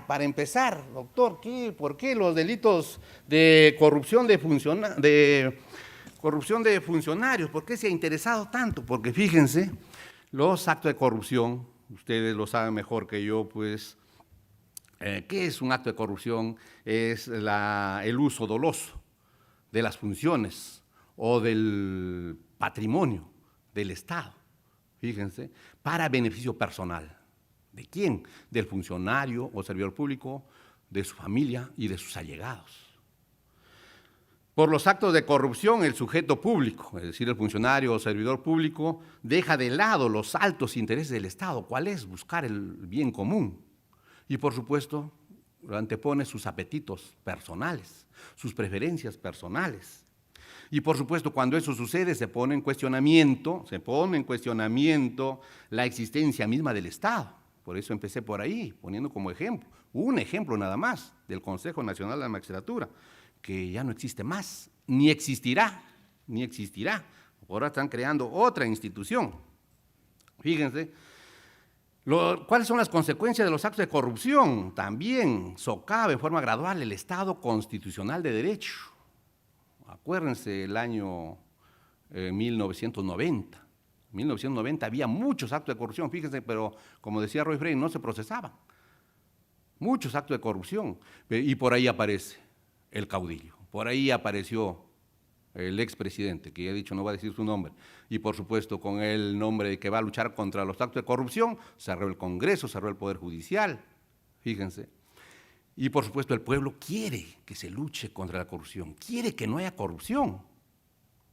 para empezar, doctor, ¿por qué los delitos de corrupción de funcionarios? ¿Por qué se ha interesado tanto? Porque fíjense, los actos de corrupción, ustedes lo saben mejor que yo, pues, ¿qué es un acto de corrupción? Es el uso doloso de las funciones o del patrimonio del Estado, fíjense, para beneficio personal. ¿De quién? Del funcionario o servidor público, de su familia y de sus allegados. Por los actos de corrupción, el sujeto público, es decir, el funcionario o servidor público, deja de lado los altos intereses del Estado. ¿Cuál es? Buscar el bien común. Y, por supuesto, antepone sus apetitos personales, sus preferencias personales. Y, por supuesto, cuando eso sucede, se pone en cuestionamiento la existencia misma del Estado. Por eso empecé por ahí, poniendo como ejemplo, un ejemplo nada más, del Consejo Nacional de la Magistratura, que ya no existe más, ni existirá. Ahora están creando otra institución. Fíjense, ¿cuáles son las consecuencias de los actos de corrupción? También socava en forma gradual el Estado constitucional de derecho. Acuérdense el año 1990. En 1990 había muchos actos de corrupción, fíjense, pero como decía Roy Frey, no se procesaban. Muchos actos de corrupción. Y por ahí aparece el caudillo, por ahí apareció el expresidente, que ya he dicho no va a decir su nombre, y por supuesto con el nombre de que va a luchar contra los actos de corrupción, cerró el Congreso, cerró el Poder Judicial, fíjense. Y por supuesto el pueblo quiere que se luche contra la corrupción, quiere que no haya corrupción.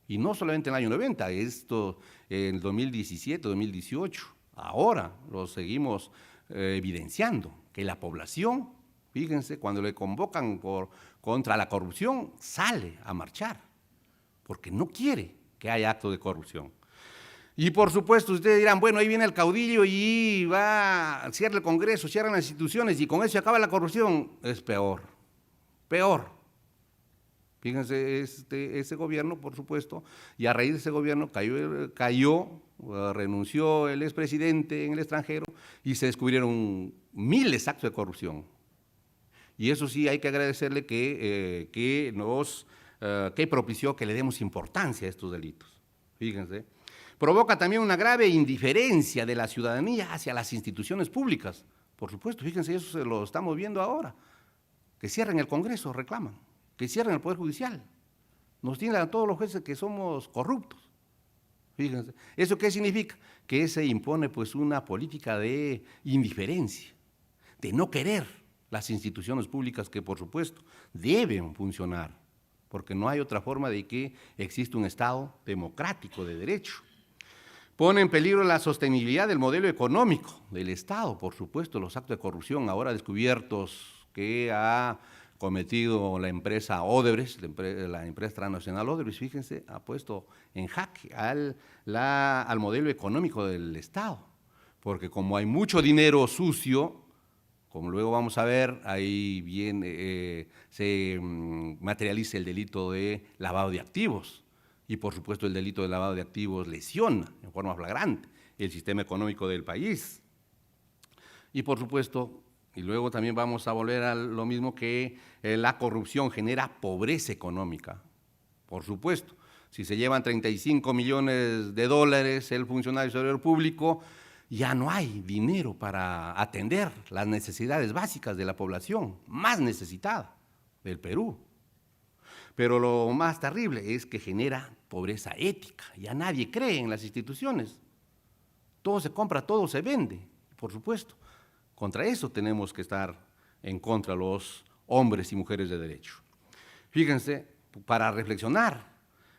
Y no solamente en el año 90, esto en el 2017, 2018, ahora lo seguimos evidenciando, que la población, fíjense, cuando le convocan contra la corrupción, sale a marchar, porque no quiere que haya actos de corrupción. Y por supuesto ustedes dirán, bueno, ahí viene el caudillo y cierra el Congreso, cierran las instituciones y con eso se acaba la corrupción. Es peor. Fíjense, ese gobierno, por supuesto, y a raíz de ese gobierno renunció el expresidente en el extranjero y se descubrieron miles de actos de corrupción. Y eso sí hay que agradecerle que propició que le demos importancia a estos delitos. Fíjense. Provoca también una grave indiferencia de la ciudadanía hacia las instituciones públicas. Por supuesto, fíjense, eso se lo estamos viendo ahora. Que cierren el Congreso, reclaman. Que cierren el Poder Judicial. Nos tienen a todos los jueces que somos corruptos. Fíjense. ¿Eso qué significa? Que se impone pues una política de indiferencia, de no querer las instituciones públicas que por supuesto deben funcionar, porque no hay otra forma de que exista un Estado democrático de derecho. Pone en peligro la sostenibilidad del modelo económico del Estado, por supuesto, los actos de corrupción ahora descubiertos que ha cometido la empresa Odebrecht, la empresa transnacional Odebrecht, fíjense, ha puesto en jaque al modelo económico del Estado, porque como hay mucho dinero sucio, como luego vamos a ver, ahí se materializa el delito de lavado de activos, y por supuesto el delito de lavado de activos lesiona en forma flagrante el sistema económico del país. Y por supuesto, y luego también vamos a volver a lo mismo, que la corrupción genera pobreza económica. Por supuesto, si se llevan 35 millones de dólares el funcionario servidor público, ya no hay dinero para atender las necesidades básicas de la población más necesitada del Perú. Pero lo más terrible es que genera pobreza ética, ya nadie cree en las instituciones, todo se compra, todo se vende, por supuesto. Contra eso tenemos que estar en contra los hombres y mujeres de derecho. Fíjense, para reflexionar,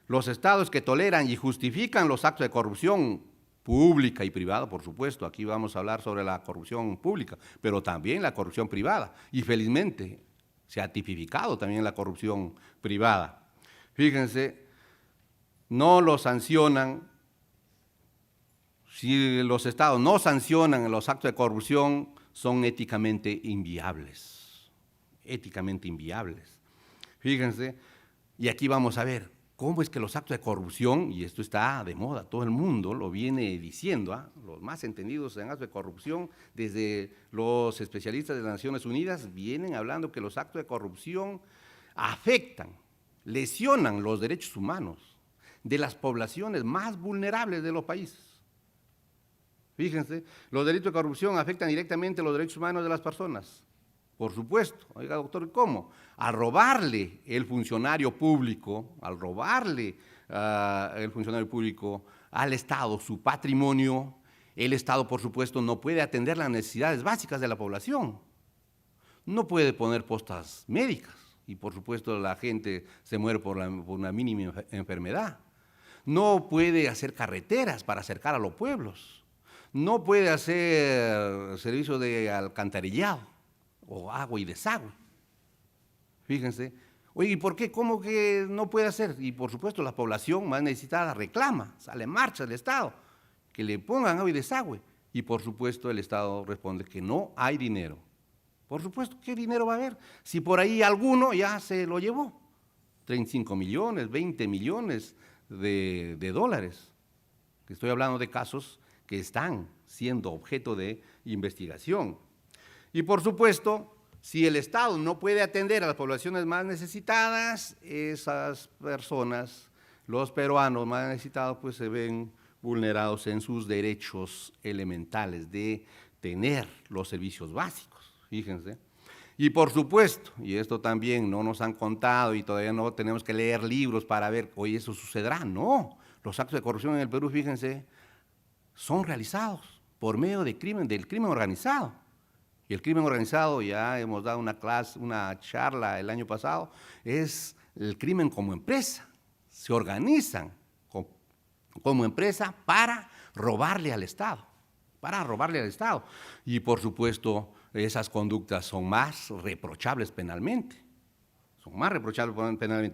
los estados que toleran y justifican los actos de corrupción pública y privada, por supuesto, aquí vamos a hablar sobre la corrupción pública, pero también la corrupción privada, y felizmente se ha tipificado también la corrupción privada. Fíjense, no lo sancionan, si los estados no sancionan los actos de corrupción, son éticamente inviables, Fíjense, y aquí vamos a ver, cómo es que los actos de corrupción, y esto está de moda, todo el mundo lo viene diciendo, los más entendidos en actos de corrupción, desde los especialistas de las Naciones Unidas, vienen hablando que los actos de corrupción afectan, lesionan los derechos humanos de las poblaciones más vulnerables de los países. Fíjense, los delitos de corrupción afectan directamente los derechos humanos de las personas. Por supuesto. Oiga, doctor, ¿cómo? Al robarle el funcionario público, al Estado su patrimonio, el Estado, por supuesto, no puede atender las necesidades básicas de la población. No puede poner postas médicas y, por supuesto, la gente se muere por una mínima enfermedad. No puede hacer carreteras para acercar a los pueblos. No puede hacer servicios de alcantarillado o agua y desagüe. Fíjense. Oye, ¿y por qué? ¿Cómo que no puede hacer? Y por supuesto la población más necesitada reclama, sale en marcha del Estado, que le pongan agua y desagüe. Y por supuesto el Estado responde que no hay dinero. Por supuesto, ¿qué dinero va a haber? Si por ahí alguno ya se lo llevó. 35 millones, 20 millones de dólares. Estoy hablando de casos que están siendo objeto de investigación. Y por supuesto, si el Estado no puede atender a las poblaciones más necesitadas, esas personas, los peruanos más necesitados, pues se ven vulnerados en sus derechos elementales de tener los servicios básicos, fíjense. Y por supuesto, y esto también no nos han contado y todavía no tenemos que leer libros para ver, oye, eso sucederá. No, los actos de corrupción en el Perú, fíjense, son realizados por medio del crimen organizado. Y el crimen organizado, ya hemos dado una charla el año pasado, es el crimen como empresa. Se organizan como empresa para robarle al Estado, Y por supuesto, esas conductas son más reprochables penalmente.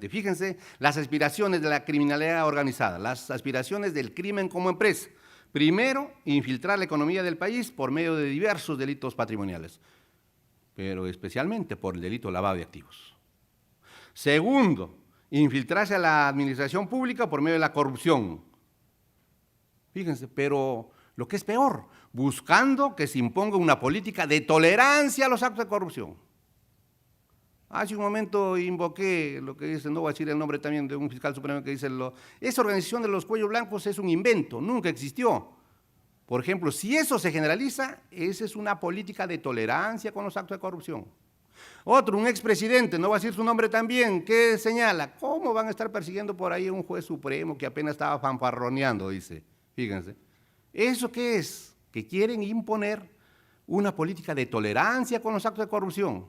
Fíjense, las aspiraciones de la criminalidad organizada, las aspiraciones del crimen como empresa. Primero, infiltrar la economía del país por medio de diversos delitos patrimoniales, pero especialmente por el delito de lavado de activos. Segundo, infiltrarse a la administración pública por medio de la corrupción. Fíjense, pero lo que es peor, buscando que se imponga una política de tolerancia a los actos de corrupción. Hace un momento invoqué lo que dice, no voy a decir el nombre también de un fiscal supremo que dice, esa organización de los cuellos blancos es un invento, nunca existió. Por ejemplo, si eso se generaliza, esa es una política de tolerancia con los actos de corrupción. Otro, un expresidente, no voy a decir su nombre también, que señala, ¿cómo van a estar persiguiendo por ahí a un juez supremo que apenas estaba fanfarroneando? Dice, fíjense. ¿Eso qué es? Que quieren imponer una política de tolerancia con los actos de corrupción.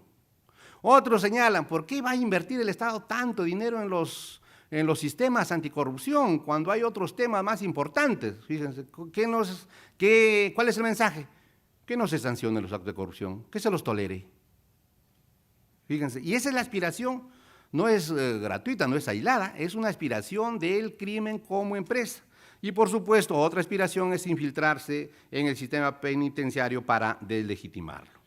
Otros señalan, ¿por qué va a invertir el Estado tanto dinero en los sistemas anticorrupción cuando hay otros temas más importantes? Fíjense, ¿cuál es el mensaje? Que no se sancionen los actos de corrupción, que se los tolere. Fíjense, y esa es la aspiración, no es gratuita, no es aislada, es una aspiración del crimen como empresa. Y por supuesto, otra aspiración es infiltrarse en el sistema penitenciario para deslegitimarlo.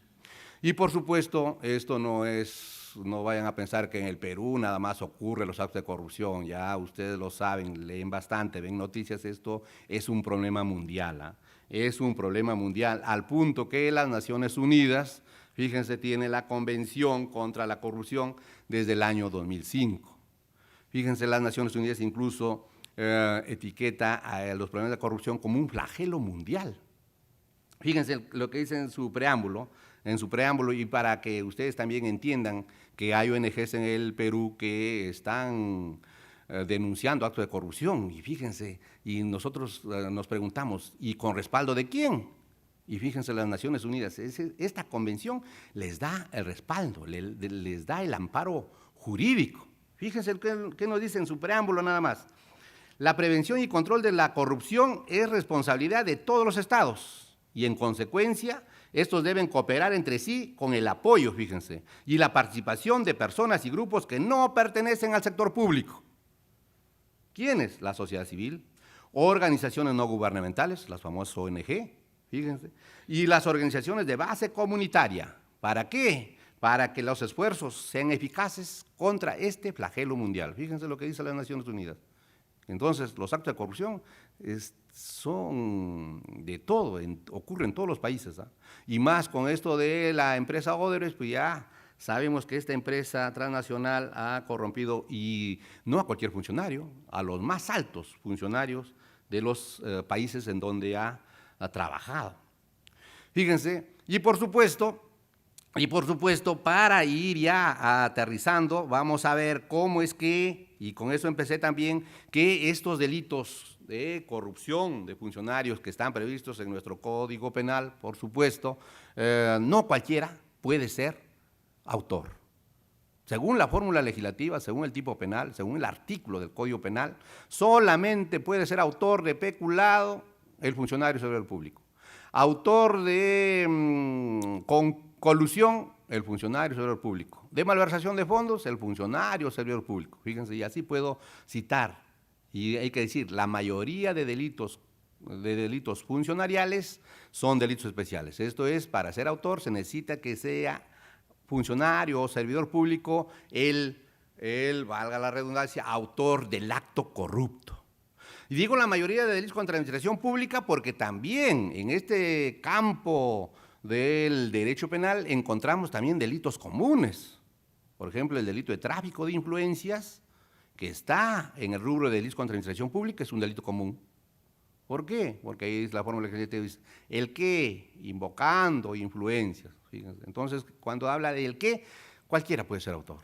Y por supuesto, esto no vayan a pensar que en el Perú nada más ocurre los actos de corrupción, ya ustedes lo saben, leen bastante, ven noticias, esto es un problema mundial, es un problema mundial, al punto que las Naciones Unidas, fíjense, tiene la Convención contra la Corrupción desde el año 2005. Fíjense, las Naciones Unidas incluso etiqueta a los problemas de corrupción como un flagelo mundial. Fíjense lo que dice en su preámbulo, y para que ustedes también entiendan que hay ONGs en el Perú que están denunciando actos de corrupción, y fíjense, y nosotros nos preguntamos, ¿y con respaldo de quién? Y fíjense, las Naciones Unidas, esta convención les da el respaldo, les da el amparo jurídico. Fíjense qué nos dice en su preámbulo nada más. La prevención y control de la corrupción es responsabilidad de todos los estados y en consecuencia estos deben cooperar entre sí con el apoyo, fíjense, y la participación de personas y grupos que no pertenecen al sector público. ¿Quiénes? La sociedad civil, organizaciones no gubernamentales, las famosas ONG, fíjense, y las organizaciones de base comunitaria. ¿Para qué? para que los esfuerzos sean eficaces contra este flagelo mundial. Fíjense lo que dice las Naciones Unidas. Entonces, los actos de corrupción son de todo, ocurren en todos los países, ¿ah? Y más con esto de la empresa Odebrecht, pues ya sabemos que esta empresa transnacional ha corrompido, y no a cualquier funcionario, a los más altos funcionarios de los países en donde ha trabajado. Fíjense, y por supuesto, para ir ya aterrizando, vamos a ver cómo es que, y con eso empecé también, que estos delitos de corrupción de funcionarios que están previstos en nuestro Código Penal, por supuesto, no cualquiera puede ser autor. Según la fórmula legislativa, según el tipo penal, según el artículo del Código Penal, solamente puede ser autor de peculado el funcionario servidor público. Autor de colusión, el funcionario servidor público. De malversación de fondos, el funcionario servidor público. Fíjense, y así puedo citar. Y hay que decir, la mayoría de delitos funcionariales son delitos especiales. Esto es, para ser autor se necesita que sea funcionario o servidor público, el valga la redundancia, autor del acto corrupto. Y digo la mayoría de delitos contra la administración pública porque también en este campo del derecho penal encontramos también delitos comunes. Por ejemplo, el delito de tráfico de influencias, que está en el rubro de delitos contra la administración pública, es un delito común. ¿Por qué? Porque ahí es la fórmula que dice, el qué, invocando influencias. Fíjense. Entonces, cuando habla de el qué, cualquiera puede ser autor.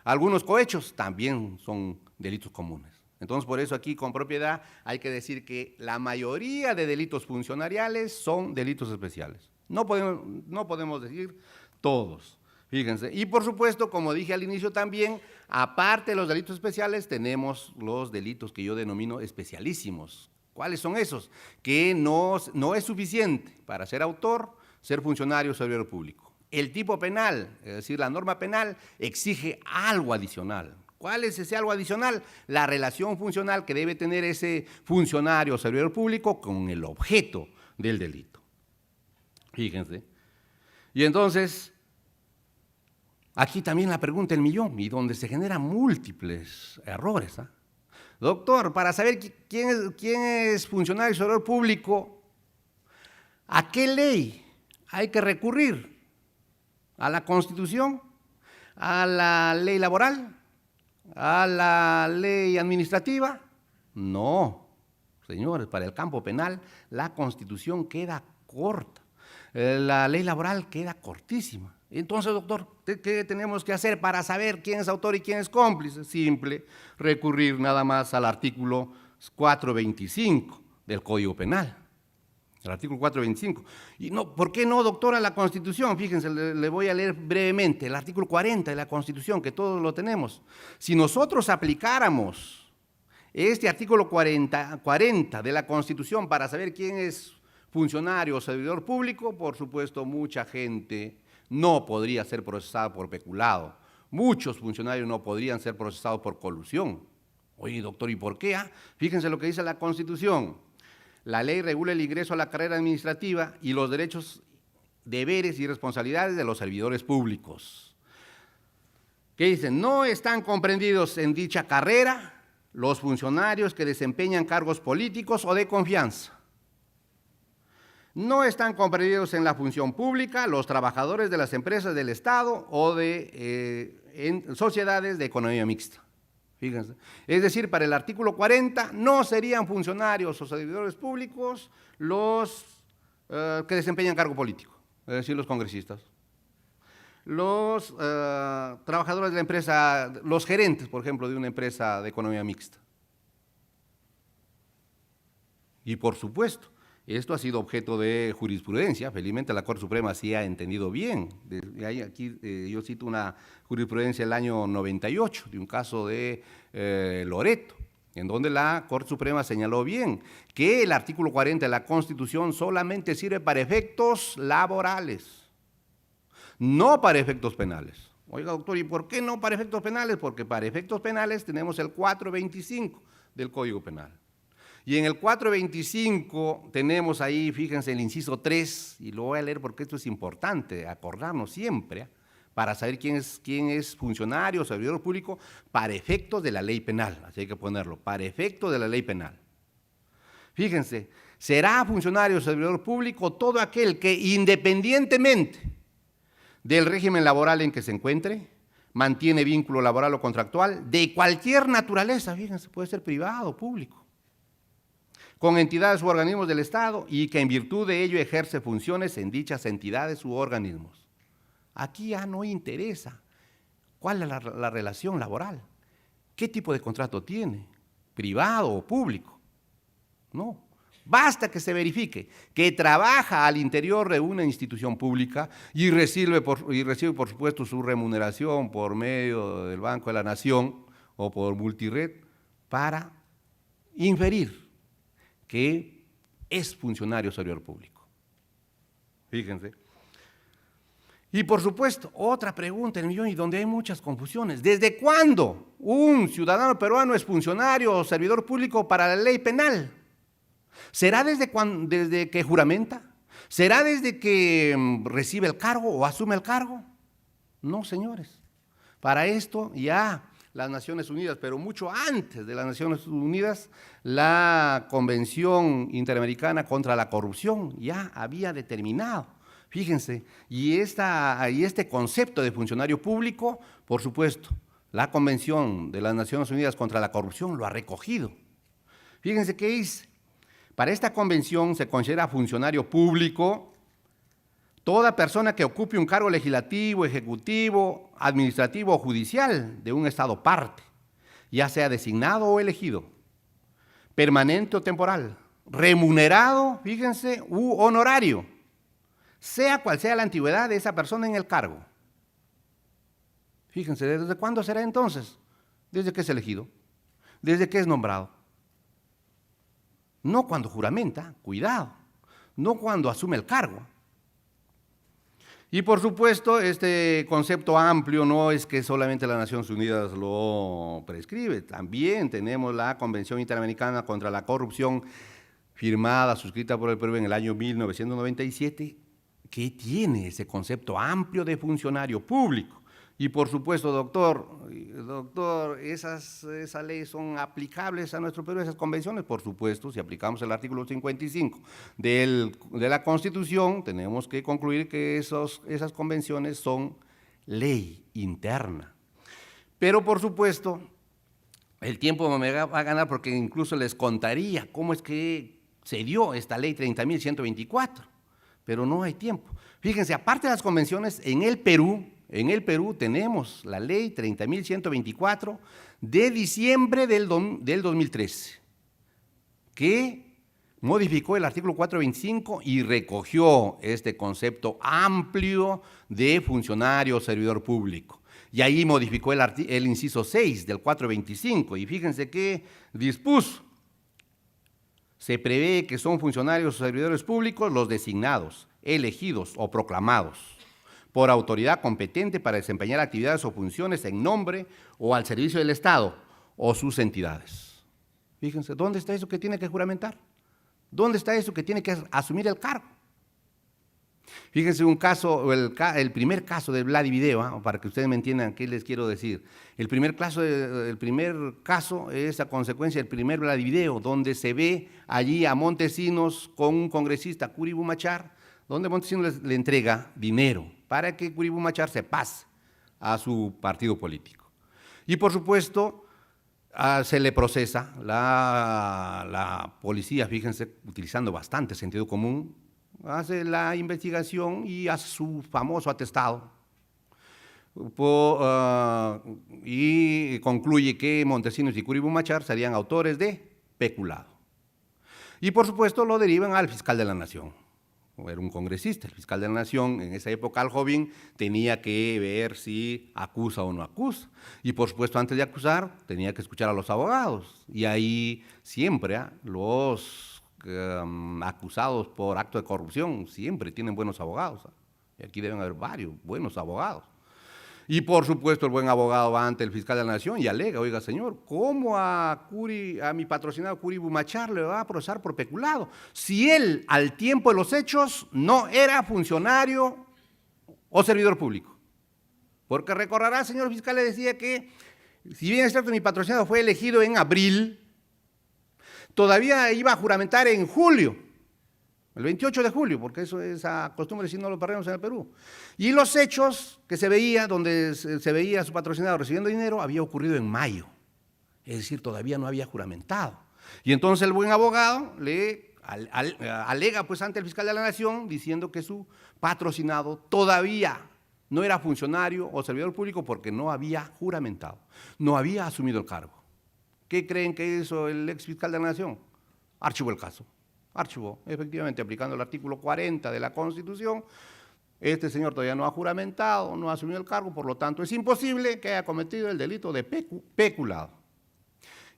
Algunos cohechos también son delitos comunes. Entonces, por eso aquí con propiedad hay que decir que la mayoría de delitos funcionariales son delitos especiales. No podemos decir todos, fíjense. Y por supuesto, como dije al inicio también, aparte de los delitos especiales, tenemos los delitos que yo denomino especialísimos. ¿Cuáles son esos? Que no es suficiente para ser autor, ser funcionario o servidor público. El tipo penal, es decir, la norma penal, exige algo adicional. ¿Cuál es ese algo adicional? La relación funcional que debe tener ese funcionario o servidor público con el objeto del delito. Fíjense. Y entonces, aquí también la pregunta del millón, y donde se generan múltiples errores, ¿ah? Doctor, para saber quién es funcionario y servidor público, ¿a qué ley hay que recurrir? ¿A la Constitución? ¿A la ley laboral? ¿A la ley administrativa? No, señores, para el campo penal la Constitución queda corta, la ley laboral queda cortísima. Entonces, doctor, ¿qué tenemos que hacer para saber quién es autor y quién es cómplice? Simple, recurrir nada más al artículo 425 del Código Penal. El artículo 425. Y no, ¿por qué no, doctora, la Constitución? Fíjense, le voy a leer brevemente el artículo 40 de la Constitución, que todos lo tenemos. Si nosotros aplicáramos este artículo 40 de la Constitución para saber quién es funcionario o servidor público, por supuesto, mucha gente no podría ser procesada por peculado. Muchos funcionarios no podrían ser procesados por colusión. Oye, doctor, ¿y por qué? Fíjense lo que dice la Constitución. La ley regula el ingreso a la carrera administrativa y los derechos, deberes y responsabilidades de los servidores públicos. ¿Qué dicen? No están comprendidos en dicha carrera los funcionarios que desempeñan cargos políticos o de confianza. No están comprendidos en la función pública los trabajadores de las empresas del Estado o de sociedades de economía mixta. Fíjense. Es decir, para el artículo 40 no serían funcionarios o servidores públicos los que desempeñan cargo político, es decir, los congresistas. Los trabajadores de la empresa, los gerentes, por ejemplo, de una empresa de economía mixta. Y por supuesto, esto ha sido objeto de jurisprudencia, felizmente la Corte Suprema sí ha entendido bien. Aquí yo cito una jurisprudencia del año 98, de un caso de Loreto, en donde la Corte Suprema señaló bien que el artículo 40 de la Constitución solamente sirve para efectos laborales, no para efectos penales. Oiga, doctor, ¿y por qué no para efectos penales? Porque para efectos penales tenemos el 425 del Código Penal. Y en el 425 tenemos ahí, fíjense, el inciso 3, y lo voy a leer porque esto es importante, acordarnos siempre. para saber quién es funcionario o servidor público para efectos de la ley penal, así hay que ponerlo, para efectos de la ley penal. Fíjense, será funcionario o servidor público todo aquel que independientemente del régimen laboral en que se encuentre, mantiene vínculo laboral o contractual de cualquier naturaleza, fíjense, puede ser privado o público, con entidades u organismos del Estado y que en virtud de ello ejerce funciones en dichas entidades u organismos. Aquí ya no interesa cuál es la relación laboral, qué tipo de contrato tiene, privado o público. No, basta que se verifique que trabaja al interior de una institución pública y recibe por supuesto su remuneración por medio del Banco de la Nación o por Multired para inferir que es funcionario servidor público. Fíjense. Y por supuesto, otra pregunta el millón y donde hay muchas confusiones. ¿Desde cuándo un ciudadano peruano es funcionario o servidor público para la ley penal? ¿Será desde que juramenta? ¿Será desde que recibe el cargo o asume el cargo? No, señores. Para esto ya las Naciones Unidas, pero mucho antes de las Naciones Unidas, la Convención Interamericana contra la Corrupción ya había determinado. Fíjense, y este concepto de funcionario público, por supuesto, la Convención de las Naciones Unidas contra la Corrupción lo ha recogido. Fíjense qué dice. Para esta convención se considera funcionario público toda persona que ocupe un cargo legislativo, ejecutivo, administrativo o judicial de un Estado parte, ya sea designado o elegido, permanente o temporal, remunerado, fíjense, u honorario, sea cual sea la antigüedad de esa persona en el cargo. Fíjense, ¿desde cuándo será entonces? Desde que es elegido, desde que es nombrado. No cuando juramenta, cuidado, no cuando asume el cargo. Y por supuesto, este concepto amplio no es que solamente las Naciones Unidas lo prescribe, también tenemos la Convención Interamericana contra la Corrupción, firmada, suscrita por el Perú en el año 1997, que tiene ese concepto amplio de funcionario público. Y por supuesto, doctor, esas leyes son aplicables a nuestro Perú, esas convenciones, por supuesto, si aplicamos el artículo 55 de la Constitución, tenemos que concluir que esas convenciones son ley interna. Pero por supuesto, el tiempo me va a ganar porque incluso les contaría cómo es que se dio esta ley 30.124, pero no hay tiempo. Fíjense, aparte de las convenciones, en el Perú tenemos la ley 30.124 de diciembre del 2013, que modificó el artículo 425 y recogió este concepto amplio de funcionario o servidor público. Y ahí modificó el inciso 6 del 425 y fíjense que dispuso. Se prevé que son funcionarios o servidores públicos los designados, elegidos o proclamados por autoridad competente para desempeñar actividades o funciones en nombre o al servicio del Estado o sus entidades. Fíjense, ¿dónde está eso que tiene que juramentar? ¿Dónde está eso que tiene que asumir el cargo? Fíjense un caso, el primer caso de Vladivideo, para que ustedes me entiendan qué les quiero decir. El primer caso es a consecuencia del primer Vladivideo, donde se ve allí a Montesinos con un congresista, Curi Bumachar, donde Montesinos le entrega dinero para que Curi Bumachar se pase a su partido político. Y por supuesto, se le procesa, la policía, fíjense, utilizando bastante sentido común, hace la investigación y hace su famoso atestado y concluye que Montesinos y Curi Bumachar serían autores de peculado. Y por supuesto lo derivan al fiscal de la Nación. Era un congresista, el fiscal de la Nación, en esa época al joven tenía que ver si acusa o no acusa. Y por supuesto, antes de acusar, tenía que escuchar a los abogados. Y ahí siempre los acusados por acto de corrupción siempre tienen buenos abogados. Y aquí deben haber varios buenos abogados. Y por supuesto el buen abogado va ante el fiscal de la Nación y alega, oiga señor, ¿cómo a mi patrocinado Curi Bumachar le va a procesar por peculado? Si él al tiempo de los hechos no era funcionario o servidor público. Porque recordará, señor fiscal, le decía que, si bien es cierto, mi patrocinado fue elegido en abril, todavía iba a juramentar en julio, el 28 de julio, porque eso es a costumbre si no lo perdemos en el Perú. Y los hechos que se veía, donde se veía a su patrocinado recibiendo dinero, había ocurrido en mayo. Es decir, todavía no había juramentado. Y entonces el buen abogado le alega pues ante el fiscal de la Nación diciendo que su patrocinado todavía no era funcionario o servidor público porque no había juramentado, no había asumido el cargo. ¿Qué creen que hizo el ex fiscal de la Nación? Archivó el caso. Archivó, efectivamente, aplicando el artículo 40 de la Constitución. Este señor todavía no ha juramentado, no ha asumido el cargo, por lo tanto es imposible que haya cometido el delito de peculado.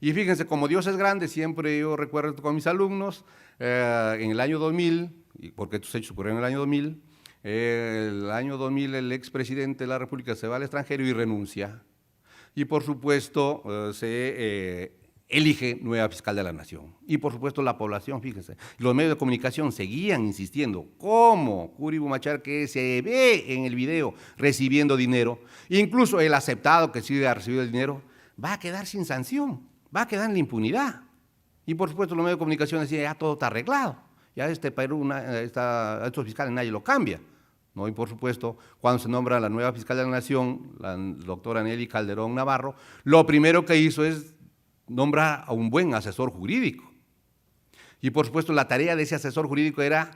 Y fíjense, como Dios es grande, siempre yo recuerdo con mis alumnos, en el año 2000, porque estos hechos ocurrieron en el año 2000 el expresidente de la República se va al extranjero y renuncia. Y por supuesto se elige nueva fiscal de la Nación. Y por supuesto la población, fíjense, los medios de comunicación seguían insistiendo, como Curi Bumachar, que se ve en el video recibiendo dinero, incluso el aceptado que sí ha recibido el dinero, va a quedar sin sanción, va a quedar en la impunidad. Y por supuesto los medios de comunicación decían, ya todo está arreglado, ya este Perú, estos fiscales nadie lo cambia. ¿No? Y por supuesto, cuando se nombra la nueva fiscal de la Nación, la doctora Nelly Calderón Navarro, lo primero que hizo es nombrar a un buen asesor jurídico. Y por supuesto la tarea de ese asesor jurídico era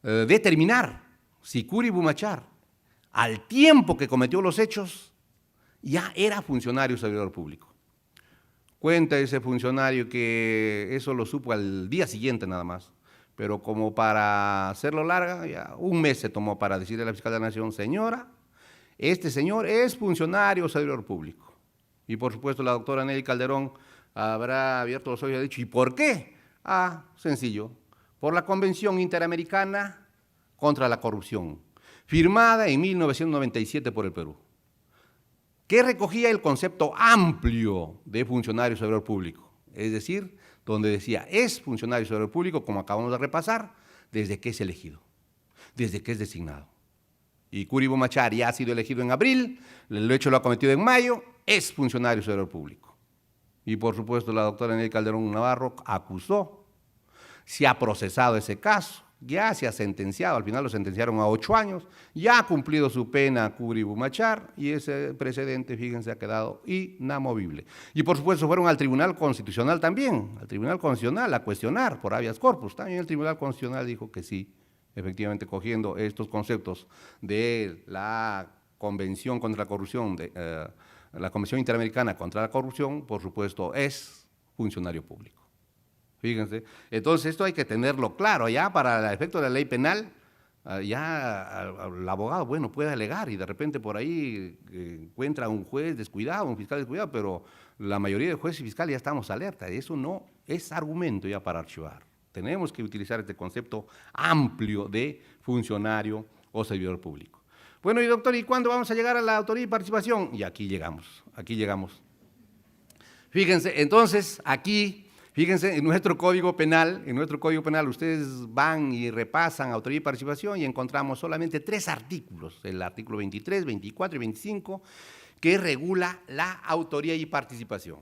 determinar si Curi Bumachar, al tiempo que cometió los hechos, ya era funcionario servidor público. Cuenta ese funcionario que eso lo supo al día siguiente nada más, pero como para hacerlo larga, ya un mes se tomó para decirle a la fiscal de la Nación, señora, este señor es funcionario servidor público. Y por supuesto la doctora Nelly Calderón habrá abierto los ojos y ha dicho, ¿y por qué? Ah, sencillo, por la Convención Interamericana contra la Corrupción, firmada en 1997 por el Perú, que recogía el concepto amplio de funcionario servidor público, es decir, donde decía, es funcionario servidor público, como acabamos de repasar, desde que es elegido, desde que es designado. Y Curi Bumachar ya ha sido elegido en abril, el hecho lo ha cometido en mayo, es funcionario servidor público. Y por supuesto la doctora Nelly Calderón Navarro acusó, se ha procesado ese caso, ya se ha sentenciado, al final lo sentenciaron a 8 años, ya ha cumplido su pena Curi Bumachar y ese precedente, fíjense, ha quedado inamovible. Y por supuesto fueron al Tribunal Constitucional también, al Tribunal Constitucional a cuestionar por habeas corpus, también el Tribunal Constitucional dijo que sí, efectivamente cogiendo estos conceptos de la Convención contra la Corrupción, la Convención Interamericana contra la Corrupción, por supuesto es funcionario público. Fíjense, entonces esto hay que tenerlo claro, ya para el efecto de la ley penal, ya el abogado, bueno, puede alegar y de repente por ahí encuentra un juez descuidado, un fiscal descuidado, pero la mayoría de jueces y fiscales ya estamos alerta, eso no es argumento ya para archivar. Tenemos que utilizar este concepto amplio de funcionario o servidor público. Bueno, y doctor, ¿y cuándo vamos a llegar a la autoría y participación? Y aquí llegamos, aquí llegamos. Fíjense, entonces, aquí, fíjense, en nuestro Código Penal, ustedes van y repasan autoría y participación y encontramos solamente 3 artículos, el artículo 23, 24 y 25, que regula la autoría y participación.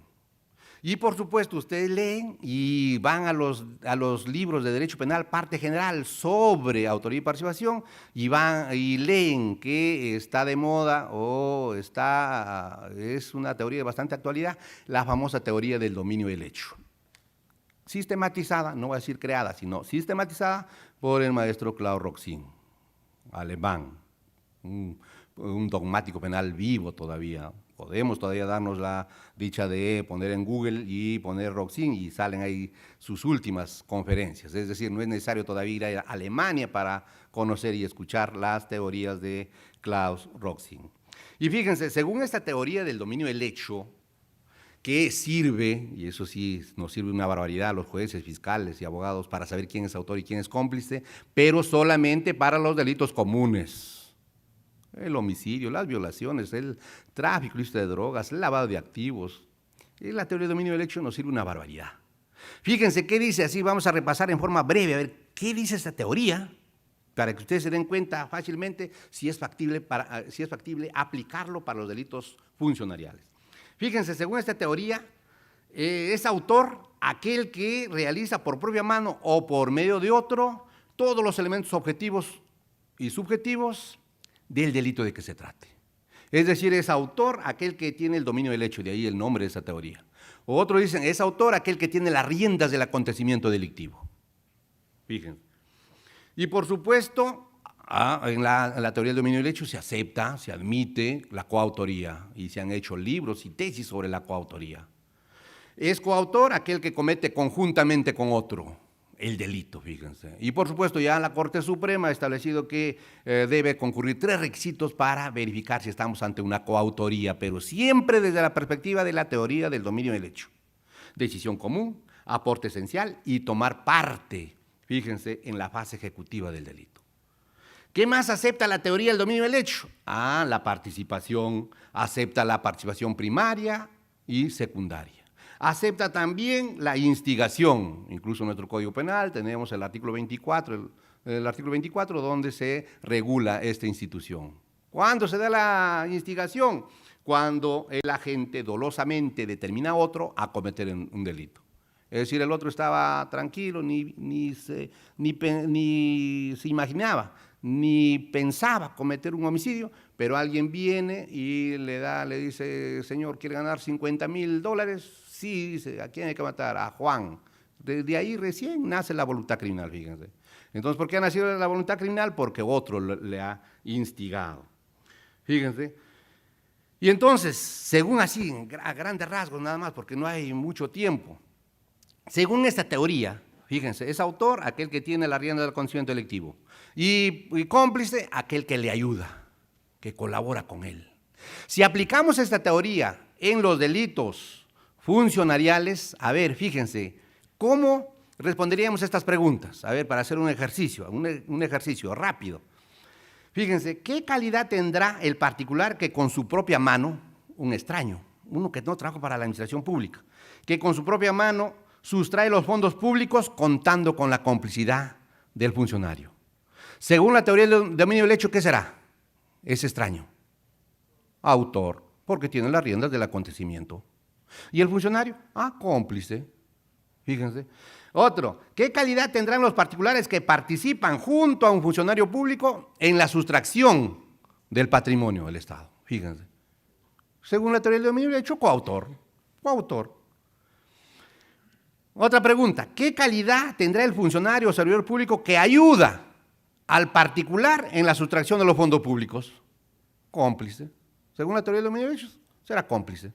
Y por supuesto, ustedes leen y van a los libros de Derecho Penal, parte general sobre autoría y participación, y van y leen que está de moda o es una teoría de bastante actualidad, la famosa teoría del dominio del hecho. Sistematizada, no voy a decir creada, sino sistematizada por el maestro Klaus Roxin, alemán, un dogmático penal vivo todavía. Podemos todavía darnos la dicha de poner en Google y poner Roxin y salen ahí sus últimas conferencias. Es decir, no es necesario todavía ir a Alemania para conocer y escuchar las teorías de Klaus Roxin. Y fíjense, según esta teoría del dominio del hecho, que sirve, y eso sí nos sirve una barbaridad a los jueces, fiscales y abogados para saber quién es autor y quién es cómplice, pero solamente para los delitos comunes. El homicidio, las violaciones, el tráfico ilícito de drogas, el lavado de activos. Y la teoría del dominio del hecho nos sirve una barbaridad. Fíjense qué dice, así vamos a repasar en forma breve, a ver qué dice esta teoría. para que ustedes se den cuenta fácilmente si es factible aplicarlo para los delitos funcionariales. Fíjense, según esta teoría, es autor aquel que realiza por propia mano o por medio de otro todos los elementos objetivos y subjetivos del delito de que se trate. Es decir, es autor aquel que tiene el dominio del hecho, de ahí el nombre de esa teoría. O otros dicen, es autor aquel que tiene las riendas del acontecimiento delictivo. Fíjense. Y por supuesto, en la teoría del dominio del hecho se acepta, se admite la coautoría y se han hecho libros y tesis sobre la coautoría. Es coautor aquel que comete conjuntamente con otro el delito, fíjense. Y por supuesto ya la Corte Suprema ha establecido que debe concurrir 3 requisitos para verificar si estamos ante una coautoría, pero siempre desde la perspectiva de la teoría del dominio del hecho. Decisión común, aporte esencial y tomar parte, fíjense, en la fase ejecutiva del delito. ¿Qué más acepta la teoría del dominio del hecho? La participación, acepta la participación primaria y secundaria. Acepta también la instigación, incluso en nuestro Código Penal tenemos el artículo 24, donde se regula esta institución. ¿Cuándo se da la instigación? Cuando el agente dolosamente determina a otro a cometer un delito. Es decir, el otro estaba tranquilo, ni se imaginaba, ni pensaba cometer un homicidio, pero alguien viene y le dice, señor, ¿quiere ganar $50,000? Sí, dice, ¿a quién hay que matar? A Juan. Desde ahí recién nace la voluntad criminal, fíjense. Entonces, ¿por qué ha nacido la voluntad criminal? Porque otro le ha instigado. Fíjense. Y entonces, según así, a grandes rasgos nada más, porque no hay mucho tiempo, según esta teoría, fíjense, es autor aquel que tiene la rienda del acontecimiento delictivo y cómplice aquel que le ayuda, que colabora con él. Si aplicamos esta teoría en los delitos funcionariales, a ver, fíjense, ¿cómo responderíamos a estas preguntas? A ver, para hacer un ejercicio rápido. Fíjense, ¿qué calidad tendrá el particular que con su propia mano, un extraño, uno que no trabaja para la administración pública, que con su propia mano sustrae los fondos públicos contando con la complicidad del funcionario? Según la teoría del dominio del hecho, ¿qué será? Es extraño. Autor, porque tiene las riendas del acontecimiento. ¿Y el funcionario? Cómplice. Fíjense. Otro, ¿qué calidad tendrán los particulares que participan junto a un funcionario público en la sustracción del patrimonio del Estado? Fíjense. Según la teoría del dominio del hecho, coautor. Coautor. Otra pregunta, ¿qué calidad tendrá el funcionario o servidor público que ayuda al particular en la sustracción de los fondos públicos? Cómplice. Según la teoría del dominio del hecho, será cómplice.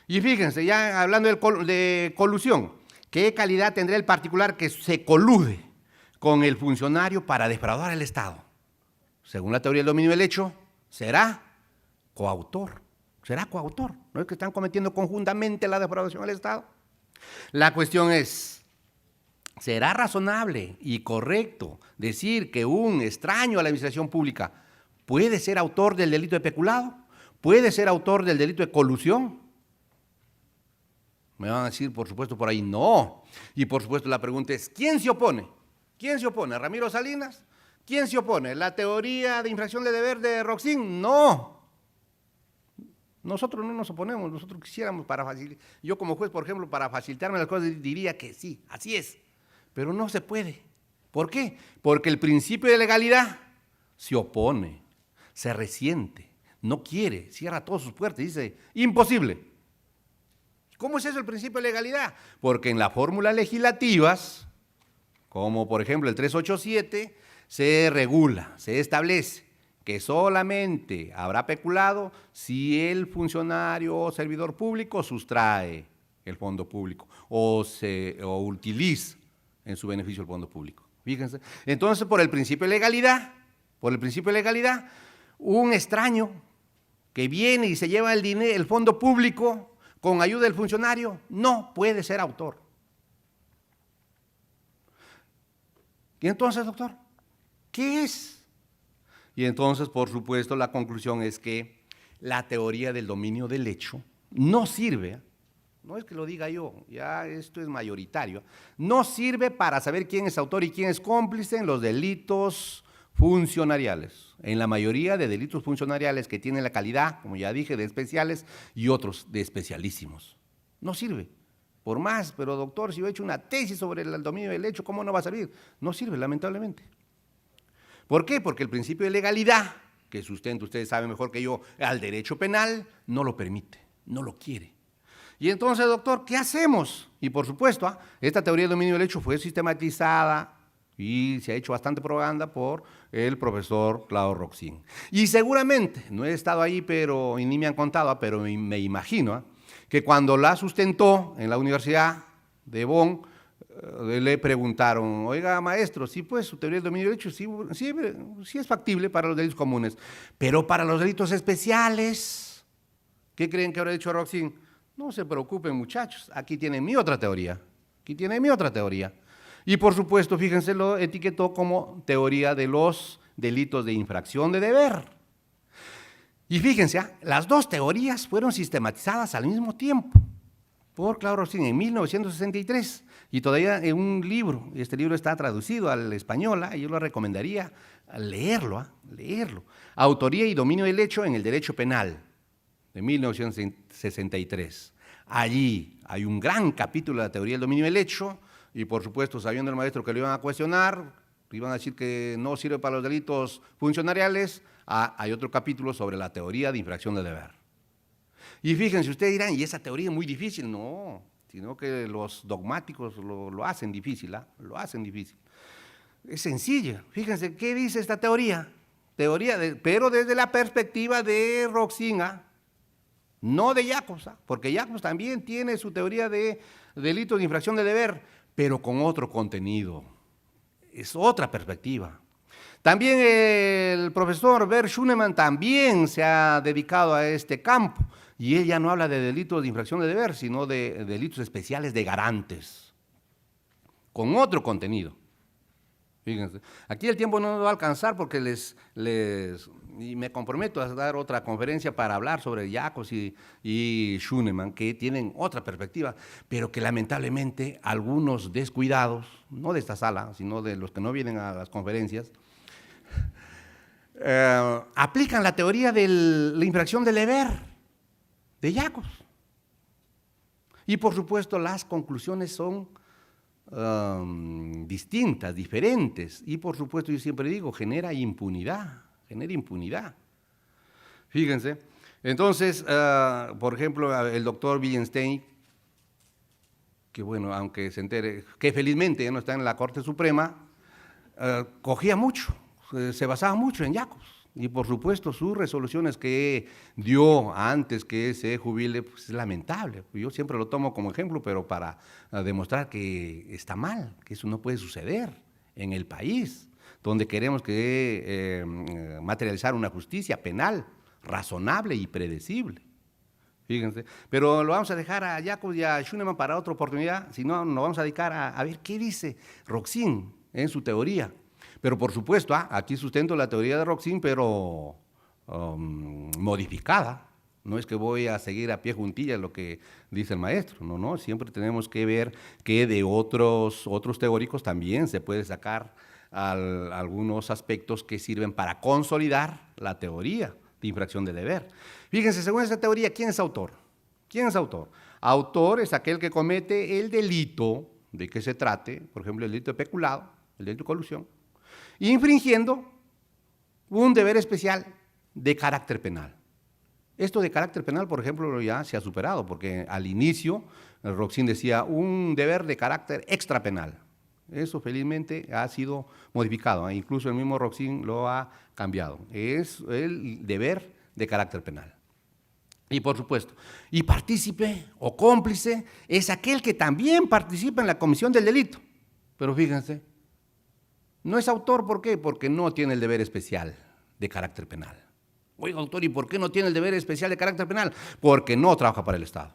Y fíjense, ya hablando de colusión, ¿qué calidad tendrá el particular que se colude con el funcionario para defraudar al Estado? Según la teoría del dominio del hecho, será coautor. Será coautor. ¿No es que están cometiendo conjuntamente la defraudación al Estado? La cuestión es, ¿será razonable y correcto decir que un extraño a la administración pública puede ser autor del delito de peculado? ¿Puede ser autor del delito de colusión? Me van a decir, por supuesto, por ahí, no. Y por supuesto la pregunta es, ¿quién se opone? ¿Quién se opone? ¿Ramiro Salinas? ¿Quién se opone? ¿La teoría de infracción de deber de Roxin? No. Nosotros no nos oponemos, nosotros quisiéramos yo como juez, por ejemplo, para facilitarme las cosas diría que sí, así es, pero no se puede. ¿Por qué? Porque el principio de legalidad se opone, se resiente, no quiere, cierra todas sus puertas y dice, imposible. ¿Cómo es eso el principio de legalidad? Porque en las fórmulas legislativas, como por ejemplo el 387, se regula, se establece que solamente habrá peculado si el funcionario o servidor público sustrae el fondo público o utiliza en su beneficio el fondo público. Fíjense. Entonces, por el principio de legalidad, un extraño que viene y se lleva el fondo público con ayuda del funcionario, no puede ser autor. ¿Y entonces, doctor? ¿Qué es? Y entonces, por supuesto, la conclusión es que la teoría del dominio del hecho no sirve, no es que lo diga yo, ya esto es mayoritario, no sirve para saber quién es autor y quién es cómplice en los delitos funcionariales, en la mayoría de delitos funcionariales que tienen la calidad, como ya dije, de especiales y otros de especialísimos. No sirve. Por más, pero doctor, si yo he hecho una tesis sobre el dominio del hecho, ¿cómo no va a servir? No sirve, lamentablemente. ¿Por qué? Porque el principio de legalidad, que sustenta, ustedes saben mejor que yo, al derecho penal, no lo permite, no lo quiere. Y entonces, doctor, ¿qué hacemos? Y por supuesto, esta teoría del dominio del hecho fue sistematizada y se ha hecho bastante propaganda por el profesor Claudio Roxin. Y seguramente, no he estado ahí, y ni me han contado, pero me imagino que cuando la sustentó en la Universidad de Bonn, le preguntaron, oiga, maestro, sí, pues, su teoría del dominio del hecho sí es factible para los delitos comunes, pero para los delitos especiales, ¿qué creen que habrá dicho Roxin? No se preocupen, muchachos, aquí tienen mi otra teoría, Y por supuesto, fíjense, lo etiquetó como teoría de los delitos de infracción de deber. Y fíjense, las dos teorías fueron sistematizadas al mismo tiempo por Claudio Roxin en 1963 y todavía en un libro, este libro está traducido al español, y yo lo recomendaría leerlo. Autoría y dominio del hecho en el derecho penal, de 1963. Allí hay un gran capítulo de la teoría del dominio del hecho y por supuesto, sabiendo el maestro que lo iban a cuestionar, iban a decir que no sirve para los delitos funcionariales, hay otro capítulo sobre la teoría de infracción de deber. Y fíjense, ustedes dirán, ¿y esa teoría es muy difícil? No, sino que los dogmáticos lo hacen difícil, lo hacen difícil. Es sencilla. Fíjense, ¿qué dice esta teoría? Pero desde la perspectiva de Roxin, no de Jacobs, porque Jacobs también tiene su teoría de delitos de infracción de deber, pero con otro contenido. Es otra perspectiva. También el profesor Bert Schunemann también se ha dedicado a este campo y él ya no habla de delitos de infracción de deber, sino de delitos especiales de garantes, con otro contenido. Fíjense, aquí el tiempo no nos va a alcanzar porque y me comprometo a dar otra conferencia para hablar sobre Jacobs y Schunemann, que tienen otra perspectiva, pero que lamentablemente algunos descuidados, no de esta sala, sino de los que no vienen a las conferencias, aplican la teoría de la infracción del deber de Jacobs. Y por supuesto las conclusiones son distintas, diferentes, y por supuesto yo siempre digo, genera impunidad. Fíjense, entonces, por ejemplo, el doctor Willenstein, que bueno, aunque se entere, que felizmente ya no está en la Corte Suprema, cogía mucho, se basaba mucho en Jacobs, y por supuesto sus resoluciones que dio antes que se jubile, pues es lamentable. Yo siempre lo tomo como ejemplo, pero para demostrar que está mal, que eso no puede suceder en el país, donde queremos materializar una justicia penal razonable y predecible. Fíjense, pero lo vamos a dejar a Jacobs y a Schunemann para otra oportunidad, si no, nos vamos a dedicar a ver qué dice Roxin en su teoría. Pero por supuesto, aquí sustento la teoría de Roxin, pero modificada. No es que voy a seguir a pie juntillas lo que dice el maestro, no, siempre tenemos que ver que de otros teóricos también se puede sacar algunos aspectos que sirven para consolidar la teoría de infracción de deber. Fíjense, según esta teoría, ¿quién es autor? Autor es aquel que comete el delito de que se trate, por ejemplo, el delito de peculado, el delito de colusión, infringiendo un deber especial de carácter penal. Esto de carácter penal, por ejemplo, ya se ha superado, porque al inicio Roxin decía un deber de carácter extrapenal. Eso felizmente ha sido modificado, incluso el mismo Roxin lo ha cambiado. Es el deber de carácter penal. Y por supuesto, y partícipe o cómplice es aquel que también participa en la comisión del delito. Pero fíjense, no es autor, ¿por qué? Porque no tiene el deber especial de carácter penal. Oiga, autor, ¿y por qué no tiene el deber especial de carácter penal? Porque no trabaja para el Estado.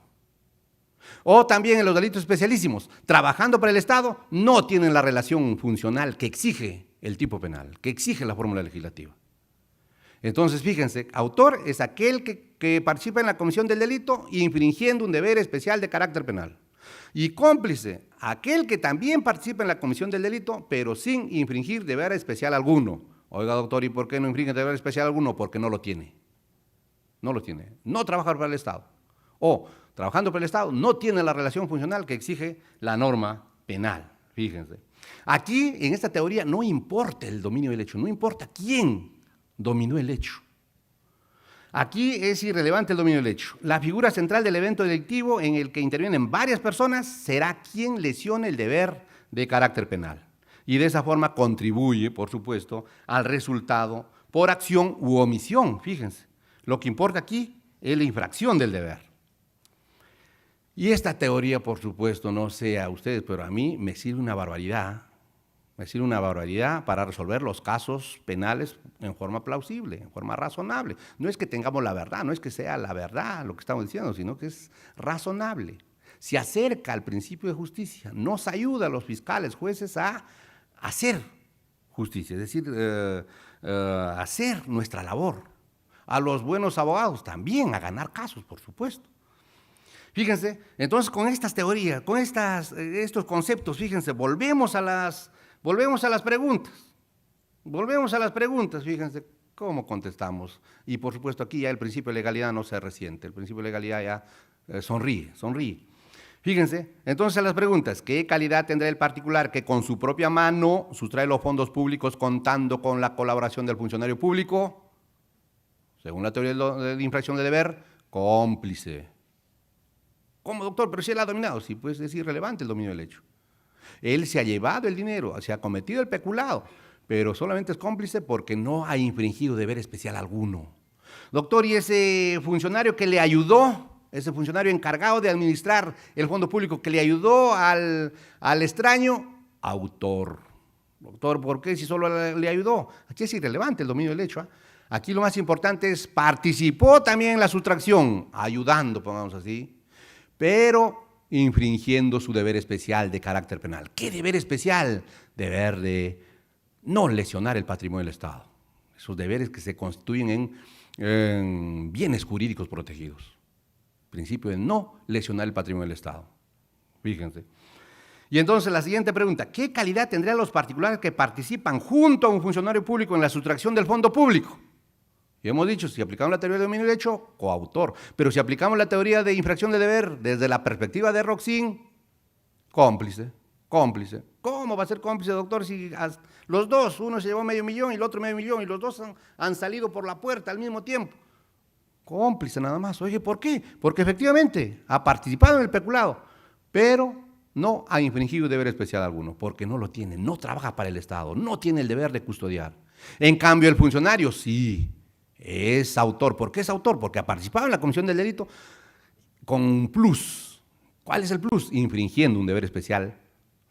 O también en los delitos especialísimos, trabajando para el Estado, no tienen la relación funcional que exige el tipo penal, que exige la fórmula legislativa. Entonces, fíjense, autor es aquel que participa en la comisión del delito infringiendo un deber especial de carácter penal. Y cómplice, aquel que también participa en la comisión del delito, pero sin infringir deber especial alguno. Oiga, doctor, ¿y por qué no infringe deber especial alguno? Porque no lo tiene. No lo tiene. No trabaja para el Estado. O, trabajando para el Estado, no tiene la relación funcional que exige la norma penal. Fíjense. Aquí, en esta teoría, no importa el dominio del hecho, no importa quién dominó el hecho. Aquí es irrelevante el dominio del hecho. La figura central del evento delictivo en el que intervienen varias personas será quien lesione el deber de carácter penal. Y de esa forma contribuye, por supuesto, al resultado por acción u omisión. Fíjense, lo que importa aquí es la infracción del deber. Y esta teoría, por supuesto, no sé a ustedes, pero a mí me sirve una barbaridad. Me sirve una barbaridad para resolver los casos penales en forma plausible, en forma razonable. No es que tengamos la verdad, no es que sea la verdad lo que estamos diciendo, sino que es razonable. Se acerca al principio de justicia, nos ayuda a los fiscales, jueces a hacer justicia, es decir, hacer nuestra labor. A los buenos abogados también a ganar casos, por supuesto. Fíjense, entonces con estas teorías, con estos conceptos, fíjense, volvemos a las preguntas. Volvemos a las preguntas, fíjense cómo contestamos. Y por supuesto aquí ya el principio de legalidad no se resiente, el principio de legalidad ya sonríe. Fíjense, entonces las preguntas, ¿qué calidad tendrá el particular que con su propia mano sustrae los fondos públicos contando con la colaboración del funcionario público? Según la teoría de infracción de deber, cómplice. ¿Cómo, doctor? Pero si él ha dominado. Sí, pues es irrelevante el dominio del hecho. Él se ha llevado el dinero, se ha cometido el peculado, pero solamente es cómplice porque no ha infringido deber especial alguno. Doctor, ¿y ese funcionario que le ayudó, ese funcionario encargado de administrar el fondo público que le ayudó al extraño? Autor. Doctor, ¿por qué si solo le ayudó? Aquí es irrelevante el dominio del hecho, ¿eh? Aquí lo más importante es participó también en la sustracción, ayudando, pongamos así, pero infringiendo su deber especial de carácter penal. ¿Qué deber especial? Deber de no lesionar el patrimonio del Estado. Esos deberes que se constituyen en bienes jurídicos protegidos. Principio de no lesionar el patrimonio del Estado. Fíjense. Y entonces la siguiente pregunta, ¿qué calidad tendrían los particulares que participan junto a un funcionario público en la sustracción del fondo público? Y hemos dicho, si aplicamos la teoría de dominio del hecho, coautor. Pero si aplicamos la teoría de infracción de deber desde la perspectiva de Roxin, cómplice. ¿Cómo va a ser cómplice, doctor, si los dos, uno se llevó $500,000 y el otro $500,000 y los dos han salido por la puerta al mismo tiempo? Cómplice nada más. Oye, ¿por qué? Porque efectivamente ha participado en el peculado, pero no ha infringido deber especial alguno, porque no lo tiene, no trabaja para el Estado, no tiene el deber de custodiar. En cambio, el funcionario sí es autor. ¿Por qué es autor? Porque ha participado en la comisión del delito con un plus. ¿Cuál es el plus? Infringiendo un deber especial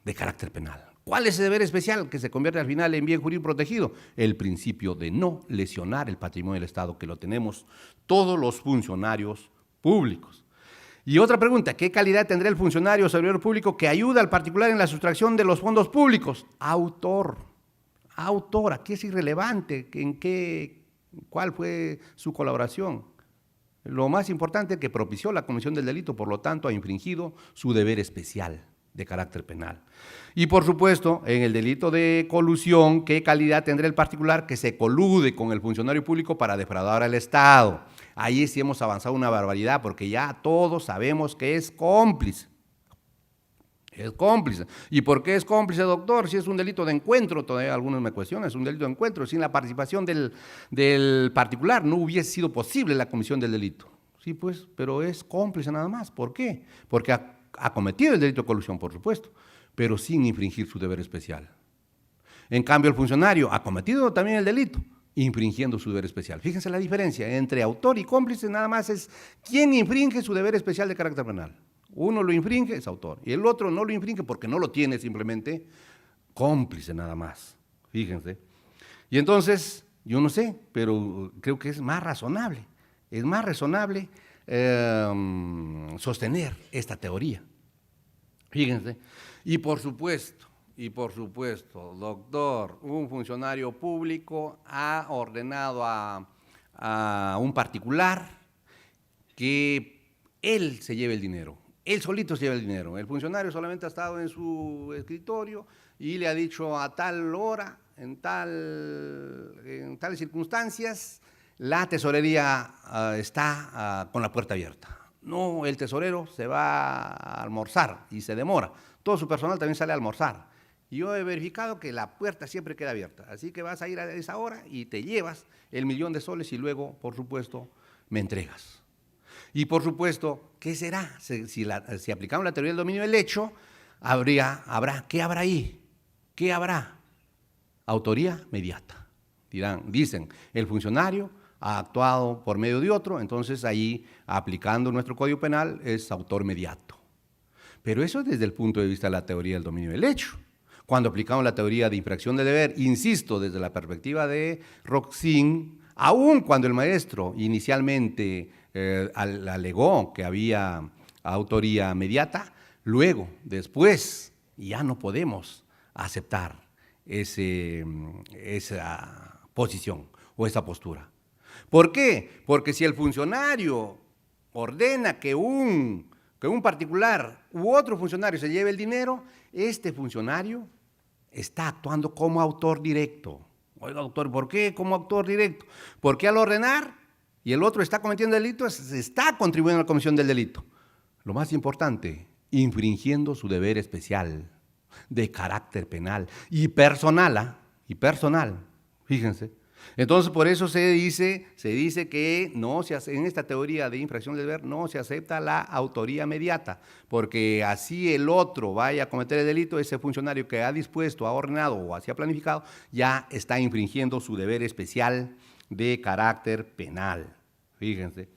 de carácter penal. ¿Cuál es ese deber especial que se convierte al final en bien jurídico protegido? El principio de no lesionar el patrimonio del Estado, que lo tenemos todos los funcionarios públicos. Y otra pregunta, ¿qué calidad tendrá el funcionario o servidor público que ayuda al particular en la sustracción de los fondos públicos? Autor, aquí es irrelevante cuál fue su colaboración. Lo más importante es que propició la comisión del delito, por lo tanto ha infringido su deber especial de carácter penal. Y por supuesto, en el delito de colusión, ¿qué calidad tendrá el particular que se colude con el funcionario público para defraudar al Estado? Ahí sí hemos avanzado una barbaridad, porque ya todos sabemos que es cómplice. Es cómplice. ¿Y por qué es cómplice, doctor? Si es un delito de encuentro, todavía algunos me cuestionan, es un delito de encuentro. Sin la participación del particular no hubiese sido posible la comisión del delito. Sí, pues, pero es cómplice nada más. ¿Por qué? Porque ha cometido el delito de colusión, por supuesto, pero sin infringir su deber especial. En cambio, el funcionario ha cometido también el delito, infringiendo su deber especial. Fíjense la diferencia entre autor y cómplice, nada más es quién infringe su deber especial de carácter penal. Uno lo infringe, es autor, y el otro no lo infringe porque no lo tiene, simplemente cómplice nada más. Fíjense. Y entonces, yo no sé, pero creo que es más razonable sostener esta teoría. Fíjense. Y por supuesto, doctor, un funcionario público ha ordenado a un particular que él se lleve el dinero. Él solito se lleva el dinero. El funcionario solamente ha estado en su escritorio y le ha dicho a tal hora en tales circunstancias, la tesorería está con la puerta abierta. No, el tesorero se va a almorzar y se demora. Todo su personal también sale a almorzar. Y yo he verificado que la puerta siempre queda abierta. Así que vas a ir a esa hora y te llevas el 1.000.000 de soles y luego, por supuesto, me entregas. Y por supuesto, ¿qué será? Si aplicamos la teoría del dominio del hecho, ¿qué habrá ahí? ¿Qué habrá? Autoría mediata. Dicen, el funcionario ha actuado por medio de otro, entonces ahí, aplicando nuestro Código Penal, es autor mediato. Pero eso es desde el punto de vista de la teoría del dominio del hecho. Cuando aplicamos la teoría de infracción de deber, insisto, desde la perspectiva de Roxin, aun cuando el maestro inicialmente alegó que había autoría mediata, luego, después, ya no podemos aceptar esa posición o esa postura. ¿Por qué? Porque si el funcionario ordena que un particular u otro funcionario se lleve el dinero, este funcionario está actuando como autor directo. Oiga, doctor, ¿por qué como autor directo? Porque al ordenar y el otro está cometiendo delito, se está contribuyendo a la comisión del delito. Lo más importante, infringiendo su deber especial de carácter penal y personal, fíjense. Entonces, por eso se dice que en esta teoría de infracción del deber no se acepta la autoría mediata, porque así el otro vaya a cometer el delito, ese funcionario que ha dispuesto, ha ordenado o así ha planificado, ya está infringiendo su deber especial de carácter penal, fíjense.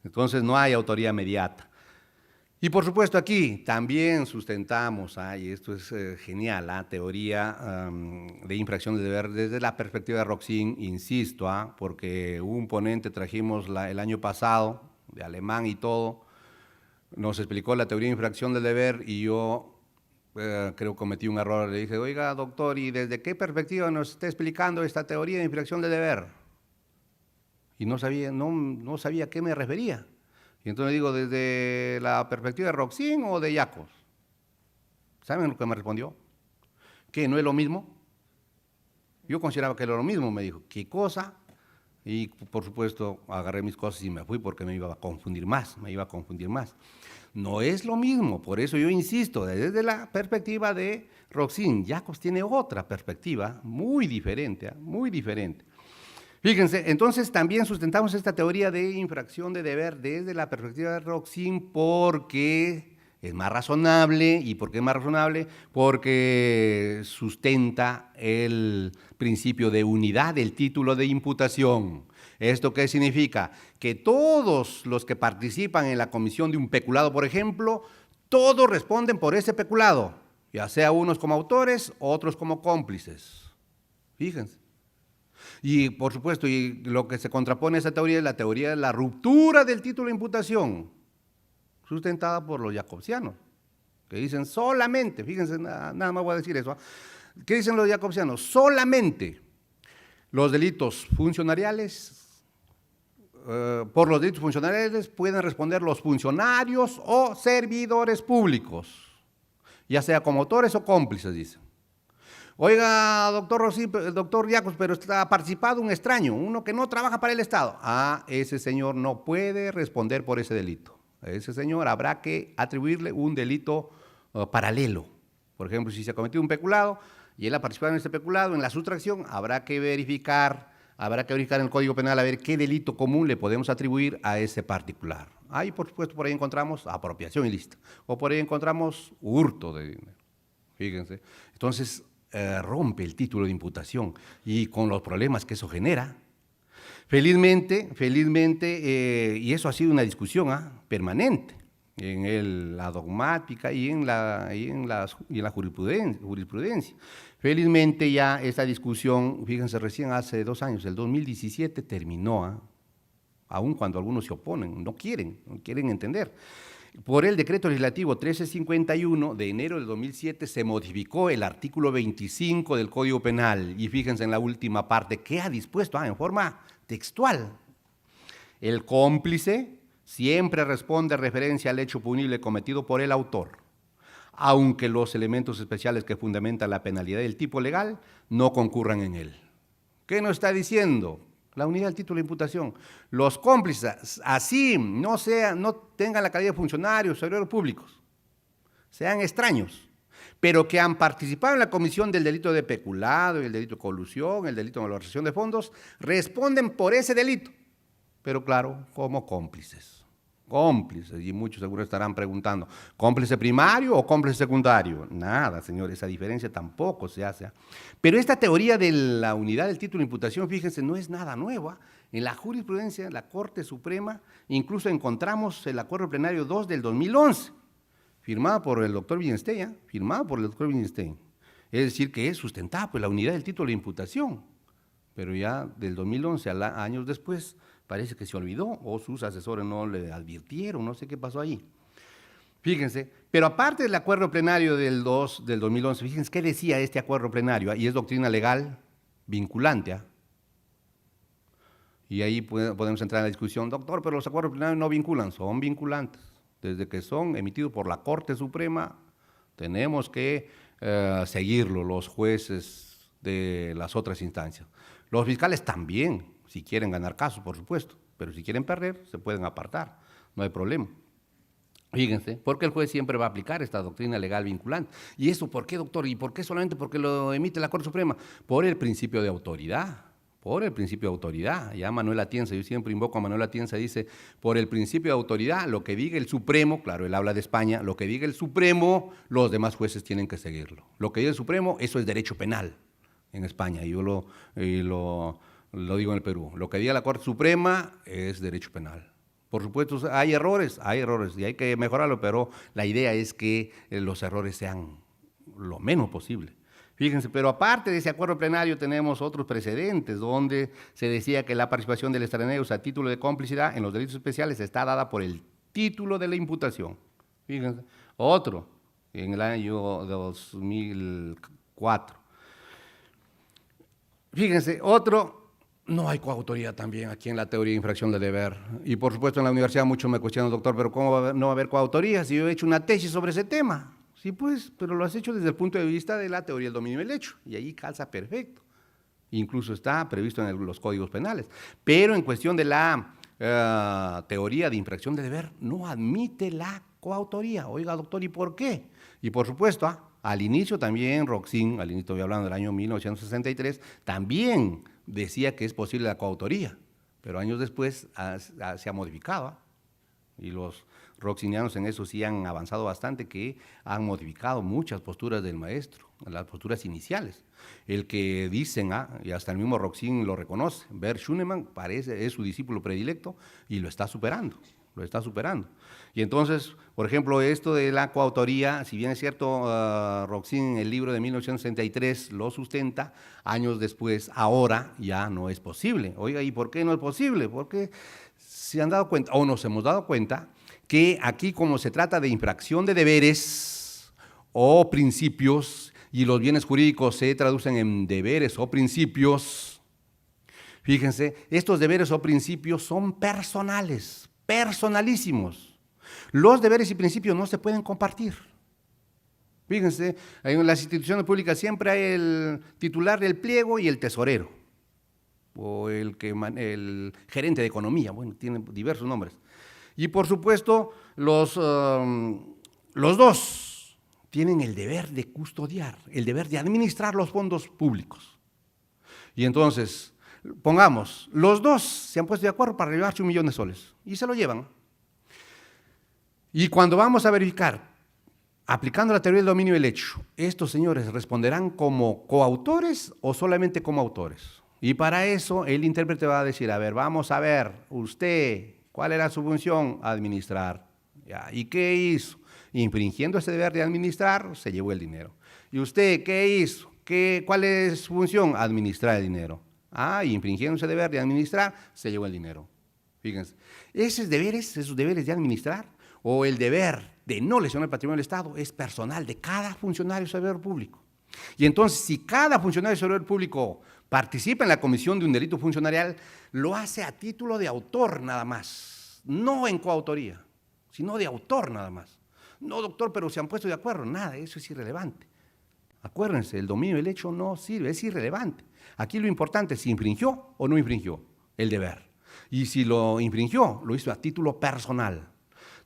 Entonces, no hay autoría mediata. Y por supuesto aquí también sustentamos, y esto es genial, la teoría de infracción de deber desde la perspectiva de Roxin, insisto, porque un ponente trajimos el año pasado, de alemán y todo, nos explicó la teoría de infracción del deber y yo creo que cometí un error, le dije, oiga doctor, ¿y desde qué perspectiva nos está explicando esta teoría de infracción del deber? Y no sabía a qué me refería. Y entonces digo, ¿desde la perspectiva de Roxin o de Jacobs? ¿Saben lo que me respondió? ¿Que no es lo mismo? Yo consideraba que era lo mismo, me dijo, ¿qué cosa? Y por supuesto agarré mis cosas y me fui porque me iba a confundir más, No es lo mismo, por eso yo insisto, desde la perspectiva de Roxin, Jacobs tiene otra perspectiva muy diferente, muy diferente. Fíjense, entonces también sustentamos esta teoría de infracción de deber desde la perspectiva de Roxin porque es más razonable. ¿Y por qué es más razonable? Porque sustenta el principio de unidad del título de imputación. ¿Esto qué significa? Que todos los que participan en la comisión de un peculado, por ejemplo, todos responden por ese peculado, ya sea unos como autores, otros como cómplices. Fíjense. Y por supuesto, y lo que se contrapone a esa teoría es la teoría de la ruptura del título de imputación, sustentada por los jacobsianos, que dicen solamente, fíjense, nada más voy a decir eso, ¿qué dicen los jacobsianos? Solamente los delitos funcionariales, por los delitos funcionariales pueden responder los funcionarios o servidores públicos, ya sea como autores o cómplices, dicen. Oiga, doctor Jacobs, pero ha participado un extraño, uno que no trabaja para el Estado. Ese señor no puede responder por ese delito. A ese señor habrá que atribuirle un delito paralelo. Por ejemplo, si se ha cometido un peculado y él ha participado en ese peculado, en la sustracción, habrá que verificar en el Código Penal a ver qué delito común le podemos atribuir a ese particular. Ahí, por supuesto, por ahí encontramos apropiación ilícita, o por ahí encontramos hurto de dinero. Fíjense. Entonces, rompe el título de imputación y con los problemas que eso genera. Felizmente, y eso ha sido una discusión permanente en la dogmática y en la jurisprudencia. Felizmente ya esta discusión, fíjense, recién hace 2 años, el 2017 terminó, aun cuando algunos se oponen, no quieren entender. Por el decreto legislativo 1351 de enero del 2007 se modificó el artículo 25 del Código Penal y fíjense en la última parte que ha dispuesto en forma textual. El cómplice siempre responde referencia al hecho punible cometido por el autor, aunque los elementos especiales que fundamentan la penalidad del tipo legal no concurran en él. ¿Qué nos está diciendo? La unidad del título de imputación. Los cómplices, así no tengan la calidad de funcionarios, servidores públicos, sean extraños, pero que han participado en la comisión del delito de peculado, el delito de colusión, el delito de malversación de fondos, responden por ese delito, pero claro, como cómplices. Cómplices, y muchos seguro estarán preguntando, ¿cómplice primario o cómplice secundario? Nada, señor, esa diferencia tampoco se hace. Pero esta teoría de la unidad del título de imputación, fíjense, no es nada nueva. En la jurisprudencia de la Corte Suprema, incluso encontramos el Acuerdo Plenario 2 del 2011, firmado por el doctor Willenstein, Es decir, que es sustentable la unidad del título de imputación, pero ya del 2011 a años después, parece que se olvidó o sus asesores no le advirtieron, no sé qué pasó ahí. Fíjense, pero aparte del acuerdo plenario del 2011, fíjense qué decía este acuerdo plenario, y es doctrina legal vinculante. Y ahí podemos entrar en la discusión, doctor, pero los acuerdos plenarios no vinculan, son vinculantes. Desde que son emitidos por la Corte Suprema, tenemos que seguirlo, los jueces de las otras instancias. Los fiscales también, si quieren ganar casos, por supuesto, pero si quieren perder, se pueden apartar, no hay problema. Fíjense, porque el juez siempre va a aplicar esta doctrina legal vinculante. ¿Y eso por qué, doctor? ¿Y por qué solamente porque lo emite la Corte Suprema? Por el principio de autoridad, Ya Manuel Atienza, yo siempre invoco a Manuel Atienza, dice, por el principio de autoridad, lo que diga el Supremo, claro, él habla de España, lo que diga el Supremo, los demás jueces tienen que seguirlo. Lo que diga el Supremo, eso es derecho penal en España, y yo lo digo en el Perú. Lo que diga la Corte Suprema es derecho penal. Por supuesto, hay errores y hay que mejorarlo, pero la idea es que los errores sean lo menos posible. Fíjense, pero aparte de ese acuerdo plenario tenemos otros precedentes donde se decía que la participación del extranjero a título de complicidad en los delitos especiales está dada por el título de la imputación. Fíjense, otro, en el año 2004. Fíjense, otro, no hay coautoría también aquí en la teoría de infracción de deber. Y por supuesto en la universidad muchos me cuestionan, doctor, pero ¿cómo no va a haber coautoría si yo he hecho una tesis sobre ese tema? Sí, pues, pero lo has hecho desde el punto de vista de la teoría del dominio del hecho, y ahí calza perfecto. Incluso está previsto en los códigos penales. Pero en cuestión de la teoría de infracción de deber, no admite la coautoría. Oiga, doctor, ¿y por qué? Y por supuesto, al inicio también Roxin, al inicio estoy hablando del año 1963, también decía que es posible la coautoría, pero años después se ha modificado, y los roxinianos en eso sí han avanzado bastante, que han modificado muchas posturas del maestro, las posturas iniciales. El que dicen, y hasta el mismo Roxin lo reconoce, Bert Schunemann es su discípulo predilecto y lo está superando. Y entonces, por ejemplo, esto de la coautoría, si bien es cierto, Roxin en el libro de 1963 lo sustenta, años después, ahora ya no es posible. Oiga, ¿y por qué no es posible? Porque se han dado cuenta, o nos hemos dado cuenta, que aquí como se trata de infracción de deberes o principios, y los bienes jurídicos se traducen en deberes o principios, fíjense, estos deberes o principios son personales, personalísimos. Los deberes y principios no se pueden compartir. Fíjense, en las instituciones públicas siempre hay el titular del pliego y el tesorero, o el gerente de economía, bueno, tiene diversos nombres. Y por supuesto, los dos tienen el deber de custodiar, el deber de administrar los fondos públicos. Y entonces, pongamos, los dos se han puesto de acuerdo para llevarse 1 millón de soles y se lo llevan. Y cuando vamos a verificar, aplicando la teoría del dominio del hecho, ¿estos señores responderán como coautores o solamente como autores? Y para eso el intérprete va a decir, a ver, vamos a ver, usted, ¿cuál era su función? Administrar. Ya, ¿y qué hizo? Infringiendo ese deber de administrar, se llevó el dinero. ¿Y usted qué hizo? ¿Cuál es su función? Administrar el dinero. Infringiendo ese deber de administrar, se llevó el dinero. Fíjense, esos deberes de administrar, o el deber de no lesionar el patrimonio del Estado, es personal de cada funcionario servidor público. Y entonces, si cada funcionario servidor público participa en la comisión de un delito funcionarial, lo hace a título de autor nada más, no en coautoría, sino de autor nada más. No, doctor, pero se han puesto de acuerdo. Nada, eso es irrelevante. Acuérdense, el dominio del hecho no sirve, es irrelevante. Aquí lo importante es si infringió o no infringió el deber. Y si lo infringió, lo hizo a título personal.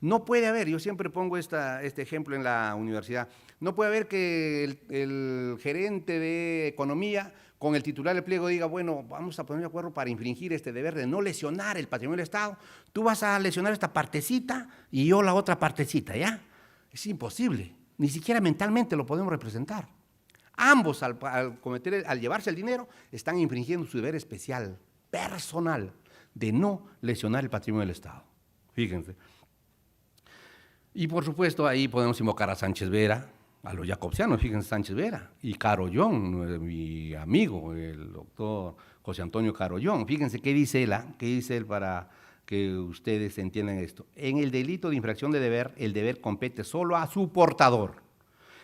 No puede haber, yo siempre pongo este ejemplo en la universidad, no puede haber que el gerente de economía con el titular del pliego diga, bueno, vamos a poner de acuerdo para infringir este deber de no lesionar el patrimonio del Estado, tú vas a lesionar esta partecita y yo la otra partecita, ¿ya? Es imposible, ni siquiera mentalmente lo podemos representar. Ambos, al llevarse el dinero, están infringiendo su deber especial, personal, de no lesionar el patrimonio del Estado. Fíjense. Y por supuesto ahí podemos invocar a Sánchez Vera, a los jacobsianos, fíjense, Sánchez Vera, y Carollón, mi amigo, el doctor José Antonio Carollón. Fíjense qué dice él para que ustedes entiendan esto. En el delito de infracción de deber, el deber compete solo a su portador,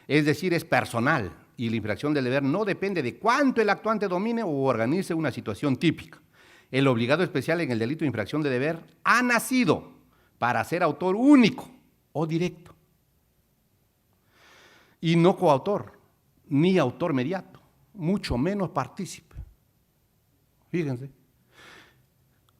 es decir, es personal, y la infracción del deber no depende de cuánto el actuante domine o organice una situación típica. El obligado especial en el delito de infracción de deber ha nacido para ser autor único o directo, y no coautor, ni autor mediato, mucho menos partícipe. Fíjense.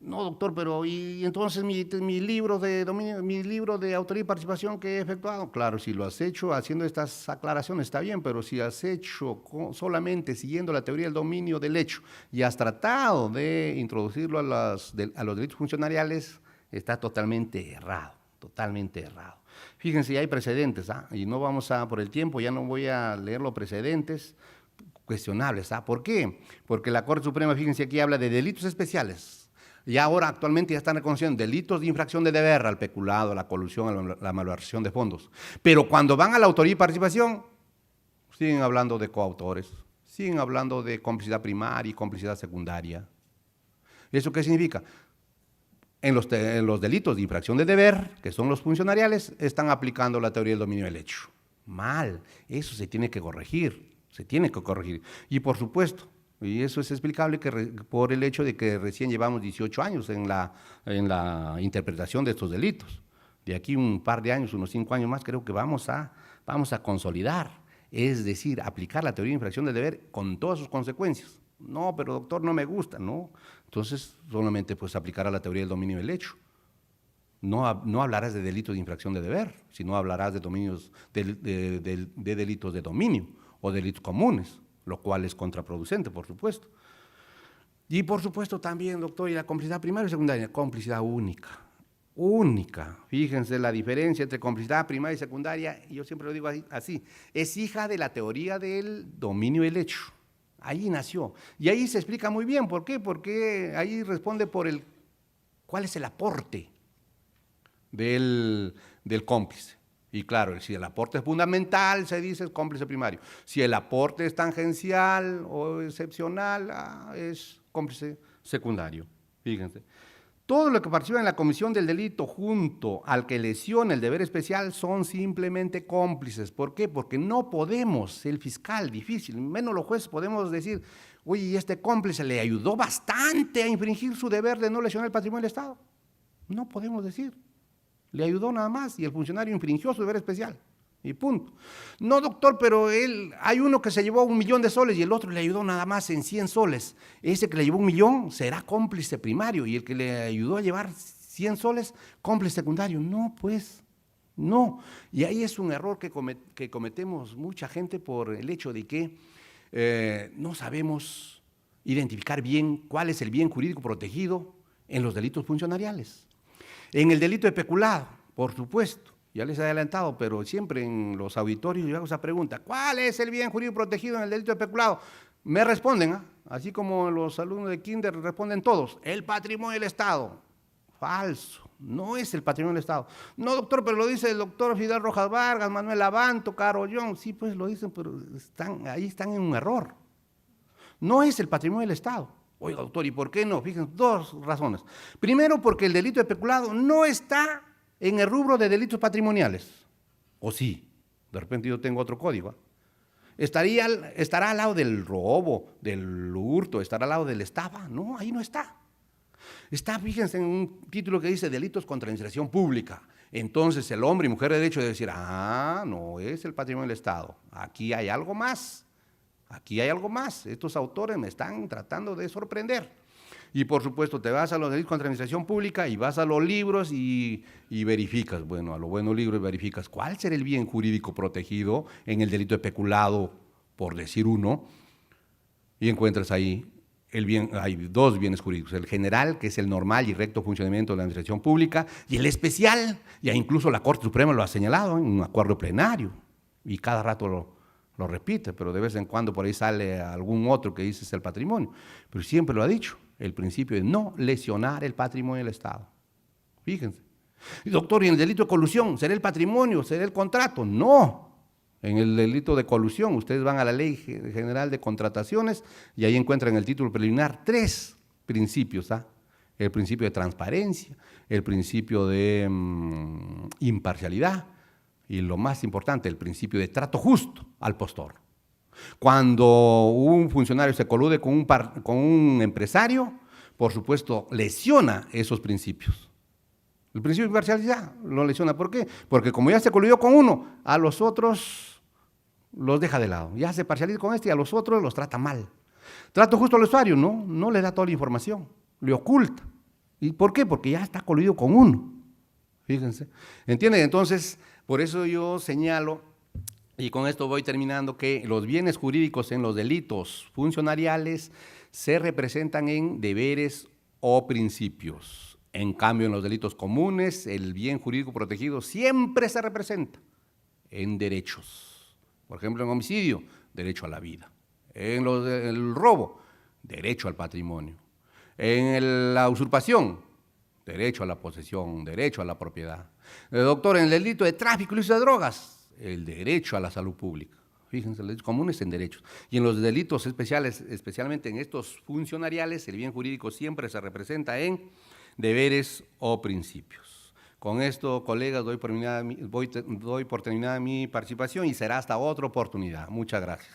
No, doctor, pero ¿y entonces mi libro de dominio, mi libro de autoría y participación que he efectuado? Claro, si lo has hecho haciendo estas aclaraciones está bien, pero si has hecho solamente siguiendo la teoría del dominio del hecho y has tratado de introducirlo a los delitos funcionariales, está totalmente errado, totalmente errado. Fíjense, ya hay precedentes, y no vamos por el tiempo, ya no voy a leer los precedentes cuestionables. ¿Por qué? Porque la Corte Suprema, fíjense, aquí habla de delitos especiales. Y ahora actualmente ya están reconociendo delitos de infracción de deber al peculado, a la colusión, a la malversación de fondos. Pero cuando van a la autoría y participación, siguen hablando de coautores, siguen hablando de complicidad primaria y complicidad secundaria. ¿Eso qué significa? En los delitos de infracción de deber, que son los funcionariales, están aplicando la teoría del dominio del hecho. Mal, eso se tiene que corregir, Y por supuesto, y eso es explicable por el hecho de que recién llevamos 18 años en la interpretación de estos delitos. De aquí un par de años, unos 5 años más, creo que vamos a consolidar, es decir, aplicar la teoría de infracción de deber con todas sus consecuencias. No, pero doctor, no me gusta, ¿no? Entonces, solamente pues aplicará la teoría del dominio del hecho. No hablarás de delitos de infracción de deber, sino hablarás de delitos de dominio o delitos comunes, lo cual es contraproducente, por supuesto. Y por supuesto también, doctor, y la complicidad primaria y secundaria, complicidad única. Fíjense la diferencia entre complicidad primaria y secundaria, y yo siempre lo digo así, es hija de la teoría del dominio del hecho. Ahí nació. Y ahí se explica muy bien. ¿Por qué? Porque ahí responde cuál es el aporte del cómplice. Y claro, si el aporte es fundamental, se dice es cómplice primario. Si el aporte es tangencial o excepcional, es cómplice secundario. Fíjense. Todo lo que participa en la comisión del delito junto al que lesiona el deber especial son simplemente cómplices. ¿Por qué? Porque no podemos, el fiscal, difícil, menos los jueces podemos decir, oye, este cómplice le ayudó bastante a infringir su deber de no lesionar el patrimonio del Estado. No podemos decir, le ayudó nada más y el funcionario infringió su deber especial. Y punto. No, doctor, pero hay uno que se llevó 1 millón de soles y el otro le ayudó nada más en 100 soles. Ese que le llevó 1 millón será cómplice primario y el que le ayudó a llevar 100 soles, cómplice secundario. No, pues, no. Y ahí es un error que cometemos mucha gente por el hecho de que no sabemos identificar bien cuál es el bien jurídico protegido en los delitos funcionariales. En el delito de peculado, por supuesto. Ya les he adelantado, pero siempre en los auditorios yo hago esa pregunta, ¿cuál es el bien jurídico protegido en el delito de peculado? Me responden, así como los alumnos de kinder responden todos, el patrimonio del Estado. Falso, no es el patrimonio del Estado. No, doctor, pero lo dice el doctor Fidel Rojas Vargas, Manuel Abanto, Carollón, sí, pues lo dicen, pero ahí están en un error. No es el patrimonio del Estado. Oiga, doctor, ¿y por qué no? Fíjense, 2 razones. Primero, porque el delito de peculado no está en el rubro de delitos patrimoniales, o sí, de repente yo tengo otro código, estará al lado del robo, del hurto, estará al lado de la estafa, no, ahí no está. Está, fíjense, en un título que dice delitos contra la administración pública, Entonces el hombre y mujer de derecho debe decir, no es el patrimonio del Estado, aquí hay algo más, aquí hay algo más, estos autores me están tratando de sorprender. Y por supuesto te vas a los delitos contra la administración pública y vas a los libros y verificas, bueno, a los buenos libros verificas cuál será el bien jurídico protegido en el delito de peculado, por decir uno, y encuentras ahí hay dos bienes jurídicos, el general, que es el normal y recto funcionamiento de la administración pública, y el especial, ya incluso la Corte Suprema lo ha señalado en un acuerdo plenario, y cada rato lo repite, pero de vez en cuando por ahí sale algún otro que dice es el patrimonio, pero siempre lo ha dicho, el principio de no lesionar el patrimonio del Estado. Fíjense. Y doctor, ¿y en el delito de colusión será el patrimonio, será el contrato? No. En el delito de colusión, ustedes van a la Ley General de Contrataciones y ahí encuentran en el título preliminar 3 principios, el principio de transparencia, el principio de imparcialidad y lo más importante, el principio de trato justo al postor. Cuando un funcionario se colude con un empresario, por supuesto, lesiona esos principios. El principio de imparcialidad lo lesiona. ¿Por qué? Porque como ya se coludió con uno, a los otros los deja de lado. Ya se parcializa con este y a los otros los trata mal. Trato justo al usuario, no le da toda la información, le oculta. ¿Y por qué? Porque ya está coludido con uno. Fíjense. ¿Entienden? Entonces, por eso yo señalo, y con esto voy terminando, que los bienes jurídicos en los delitos funcionariales se representan en deberes o principios. En cambio, en los delitos comunes, el bien jurídico protegido siempre se representa en derechos. Por ejemplo, en homicidio, derecho a la vida. En el robo, derecho al patrimonio. En la usurpación, derecho a la posesión, derecho a la propiedad. Doctor, en el delito de tráfico ilícito de drogas, el derecho a la salud pública. Fíjense, los delitos comunes en derechos. Y en los delitos especiales, especialmente en estos funcionariales, el bien jurídico siempre se representa en deberes o principios. Con esto, colegas, doy por terminada mi participación y será hasta otra oportunidad. Muchas gracias.